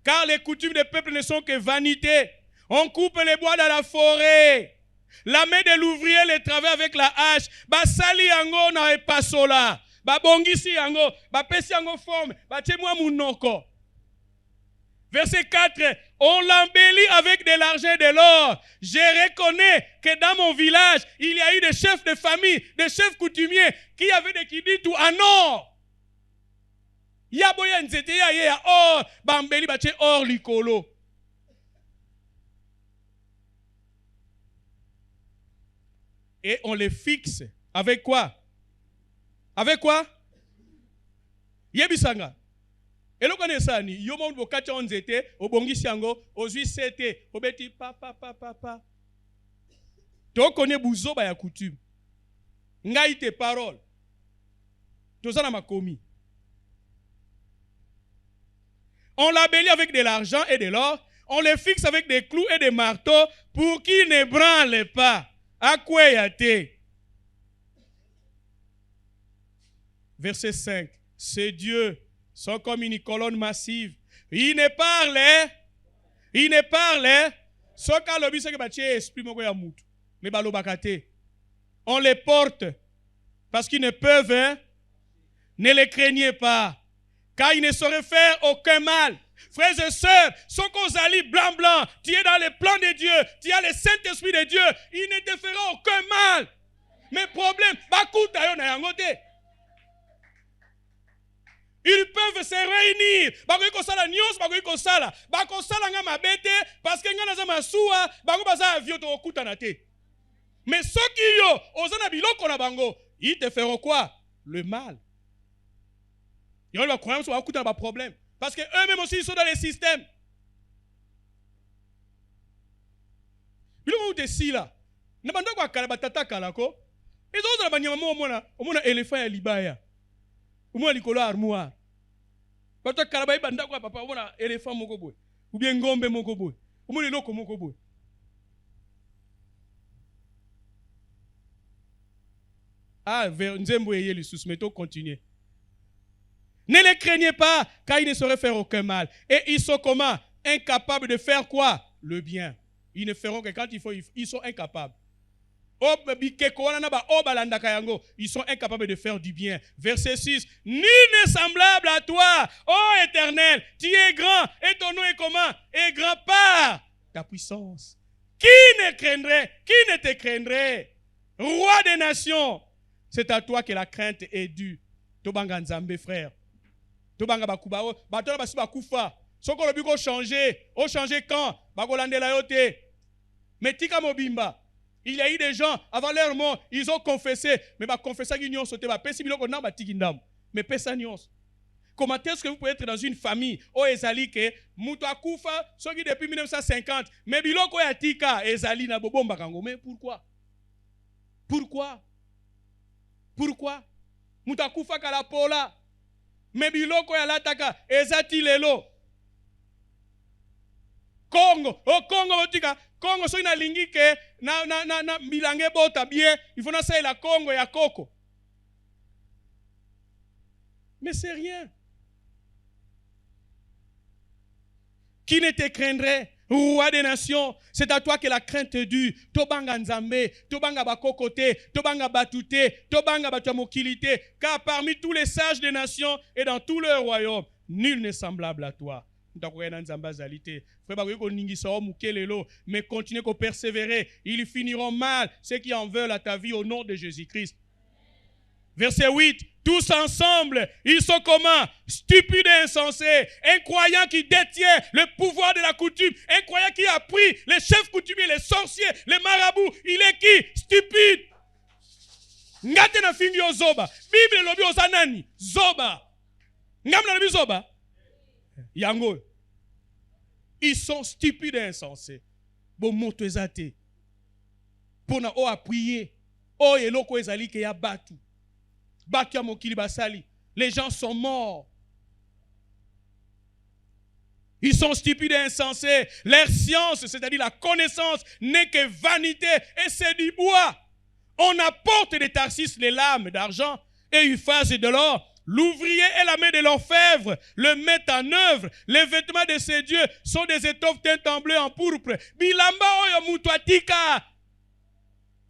B: Car les coutumes des peuples ne sont que vanité. On coupe les bois dans la forêt. La main de l'ouvrier les travaille avec la hache. Ba sali yango na epasola. Ba bongisi yango. Ba pesi yango forme. Ba tchemwa munoko. Verset 4. On l'embellit avec de l'argent et de l'or. Je reconnais que dans mon village, il y a eu des chefs de famille, des chefs coutumiers qui avaient des kiditou en or. Yaboya nzete ya or bambeli bache or likolo. Et on les fixe avec quoi? Avec quoi? Yebisanga. Et le connaissani yomo bokacha nzete obongisi yango ozui sete obeti papa. To connais buzoba ya coutume. Ngai te parole. Tozana makomi. On l'embellit avec de l'argent et de l'or. On les fixe avec des clous et des marteaux pour qu'ils ne branlent pas. Akweyate. Verset 5. Ces dieux sont comme une colonne massive. Ils ne parlent. Soka lobi se ke batie esprit moko ya mutu. Mais balobakate. On les porte parce qu'ils ne peuvent. Ne les craignez pas. Car il ne saurait faire aucun mal. Frères et sœurs, son kozali blanc, tu es dans les plans de Dieu, tu as le Saint-Esprit de Dieu, il ne te fera aucun mal. Mais problème, bakuta yo na yangote. Ils peuvent se réunir. Bakoki kosala nyos, bakoki kosala. Bakosala nga mabete parce que nga naza masuwa, bako baza avio to okutana te. Mais ceux qui yo, ozana biloko na bango, ils te feront quoi? Le mal. Il y a des croyances qui ont des problèmes. Parce qu'eux-mêmes aussi, ils sont dans les systèmes. Ils ont des si là. Ils ont des kalabatata kalako. Ils ont des éléphants à libaya. Ils ont des armoire. Parce que kalabayi bandako papa, ils ont des éléphants mokoboy. Ou bien ngombe mokoboy. Ils ont des loko mokoboy. Ah, Nzembo et Yelissus, mais continuez. Ne les craignez pas, car ils ne sauraient faire aucun mal. Et ils sont comment? Incapables de faire quoi? Le bien. Ils ne feront que quand il faut, ils sont incapables. Ils sont incapables de faire du bien. Verset 6. Nul n'est semblable à toi, ô Éternel. Tu es grand, et ton nom est comment? Et grand par ta puissance. Qui ne te craindrait? Roi des nations. C'est à toi que la crainte est due. Tobanga Nzambe, frère. Tobanga bakuba o batola basi bakufa. Soko lobi ko changer, o changer quand? Bakolandela yote. Mais tika mobimba. Il y a eu des gens avant leur mort, ils ont confessé, mais ba confessa ki nyonso te ba pesi biloko na batiki ndam. Mais pesa nyonso. Comment est-ce que vous pouvez être dans une famille o ezali ke muto akufa soki depuis 1950, mais biloko ya tika ezali na bobomba kango. Mais pourquoi? Pourquoi? Mutakufa kalapola. Mais biloko ya lataka ezati lelo. Congo botika Congo so ina lingi ke na bilange bota bien, il faut na ça la Congo ya koko. Mais c'est rien. Qui ne te craindrait? Roi des nations, c'est à toi que la crainte est due. Tobanga Nzambe, Tobanga Bakokote, Tobanga Batute, Tobanga Batamokilite, car parmi tous les sages des nations et dans tout leur royaume, nul n'est semblable à toi. Mais continuez à persévérer. Ils finiront mal, ceux qui en veulent à ta vie au nom de Jésus-Christ. Verset 8. Tous ensemble, ils sont comment? Stupides et insensés. Un croyant qui détient le pouvoir de la coutume. Un croyant qui a pris les chefs coutumiers, les sorciers, les marabouts. Il est qui? Stupide. Ngate na fingi yo zoba. Bible lobi osanani. Zoba. Ngamna lobi zoba. Yango. Ils sont stupides et insensés. Bon moto ezate. Pona o a prier. O eloko ezali ke ya batu. Les gens sont morts. Ils sont stupides et insensés. Leur science, c'est-à-dire la connaissance, n'est que vanité et c'est du bois. On apporte des Tarsis les lames d'argent et Uphaz de l'or. L'ouvrier et la main de l'orfèvre le mettent en œuvre. Les vêtements de ces dieux sont des étoffes teintes en bleu, en pourpre. Bilamba oyo mutwatika.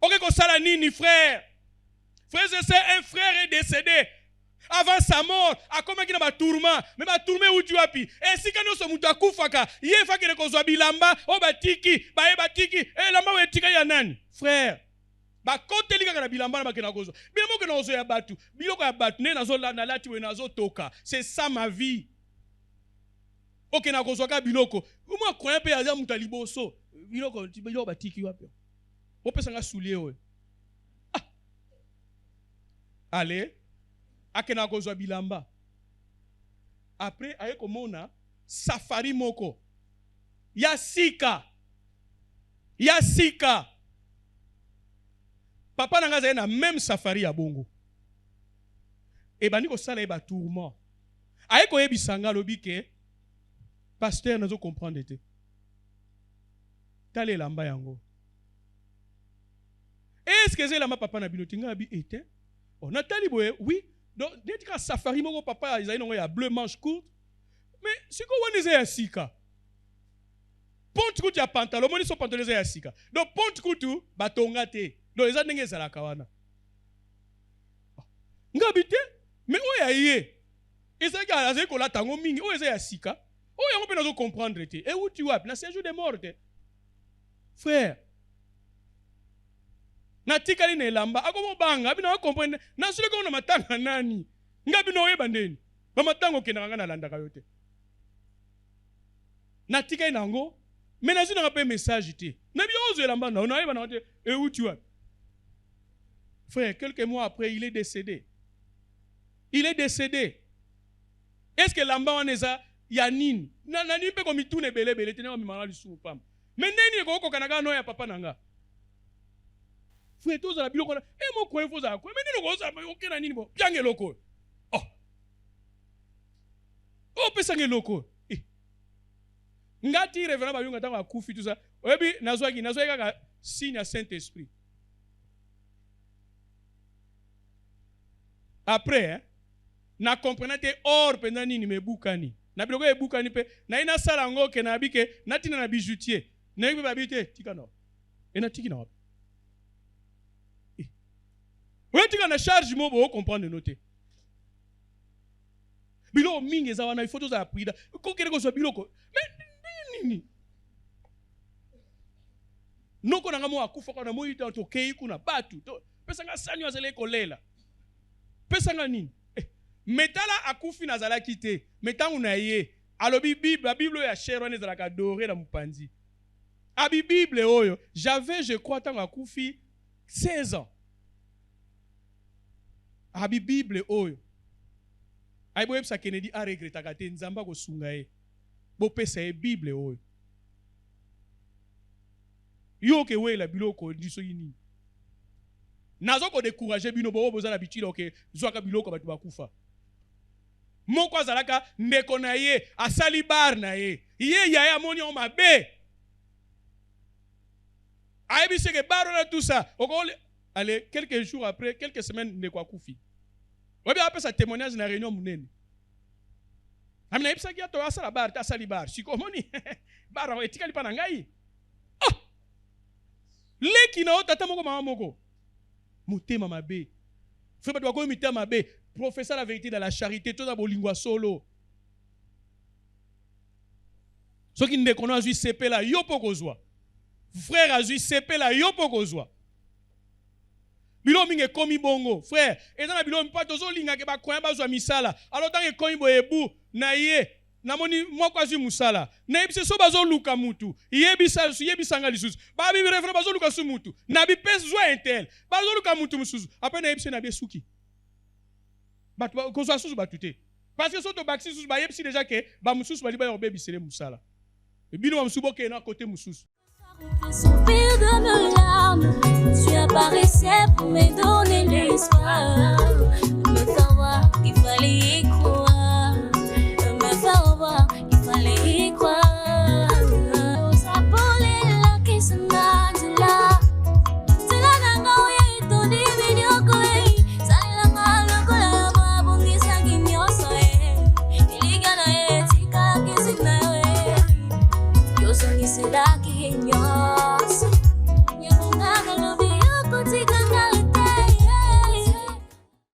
B: Ok, ko sala nini, frère? Frère, c'est un frère est décédé avant sa mort. A comment qu'il a tourment, mais ba tourment où tu as pi. Et si quand nous sommes mutakufaka, il faut que nous soyons bilamba, o batiki, ba e batiki, et lamba we tika ya nani, frère. Ba kote lika kana bilamba na bakena kozo. Bilamba que nous ya batu, biloko ya batu ne nazo la na lati we nazo toka. C'est ça ma vie. Ok na kozo ka biloko. Moi croyant pe ya mutaliboso. Biloko batiki wapi. O pesa nga soulier we. Allez, akena kozwa bilamba. Après, aye komona safari moko. Yasika. Papa nanga zaye na même safari ya bongo. E bani ko sala e ba tourment. Aye ko yebisanga lobi ke pasteur nazo comprendre te. Tale lamba yango. Est-ce que c'est la ma papa na bino tinga bi était? On a talibé, oui. Donc, dès que safari, mon papa, il a bleu manche courte. Mais c'est quoi on est à sika? Ponte kutu ya pantalon, mon sont pantalon à sika. Donc, ponte kutu, batongate. Donc, les années à la kawana. Ngabite, mais où est-ce et ça, il y a un tango mingi, où est-ce à sika? Où est-ce qu'on peut comprendre? Et où tu vas? Là, c'est un jour de mort. Frère. Na tikali ne lamba akomo banga abina comprendre na sule ko na matanga nani ngabi no yeba ndeni ba matango kenanga na landa kayote na tikali nango mais na zina pe message te na bi ozo lamba na ona yeba na te et où tu es frère quelques mois après il est décédé Est-ce que lamba wana eza ya nini? Na nini pe ko mitune belebele tena mimana lisumu pamba. Mais nini ko kanaka no ya papa nanga? Foueto za biloko na mo ko info za ko. Mais nini ko za ok na nini bo? Piange loko. Oh. Oh pesa nge loko. Ngati reverend ba yunga tanga akufi tout ça. Oyebi nazwaki ka signe à Saint-Esprit. Après na comprenant te or pendant nini me bukani. Na biloko e bukani pe na ina sala ngo ke na bike na tina na bijoutier. Na yibe babite tika no. E na tiki na. Ouais tika na charge mo bo comprendre noter. Biloko mingi za wana photos za prida. Ko kere ko so biloko. Mais nini? Noko na ngamo akufa kana mo ita to kei kuna batu. Pesa nga sanyo azele kolela. Pesa nga nini? Metala akufi na zala kite. Metangu na ye. Alobi Bible, la Bible ya chero ne zala ka doré na mupanzi. Abi Bible oyo, j'avais je crois tangu akufi 16 ans. Abi Bible oyo. Aibo yebsa Kennedy a regreta kate nzamba ko sunga ye. Bo pesa ye Bible oyo. Yo ke we la biloko ndiso yini. Nazo ko décourager bino bo boza na bitilo ke zwaka biloko batu bakufa. Moko azalaka ndeko na ye asali bar na ye. Ye ya moni on mabe. Aibi se ke bar na tout ça. Allez, quelques jours après, quelques semaines ndeko akufi. Obi apesa sa témoignage na réunion munene. Amina ipsa ki ato asala bar ta sali bar. Siko moni bar etikali pa na ngai. Ah! Leki na otata moko mama moko. Motema mabe. Frère doit ko motema mabe. Professeur la vérité dans la charité, tout d'abord lingua solo. Ce qui ne connaît pas CP là, yo poko zwa. Frère a zui CP là, yo poko zwa. Bilo minge komi bongo, frère. Et dans la bilo mpa tozo linga ke ba koya ba zwa misala. Alors tant que komi boyebu na ye, na moni moi kwa zui musala. Na yebise so bazo luka mutu. Yebisa yebisanga lisusu. Ba bi reverend bazo luka su mutu. Na bi pes zwa intel. Bazo luka mutu mususu. Après na yebise na be suki. Parce que si tu baxi sous baye si déjà que ba mususu bali ba yobe bisele musala. Et bino ba musubo ke na côté mususu.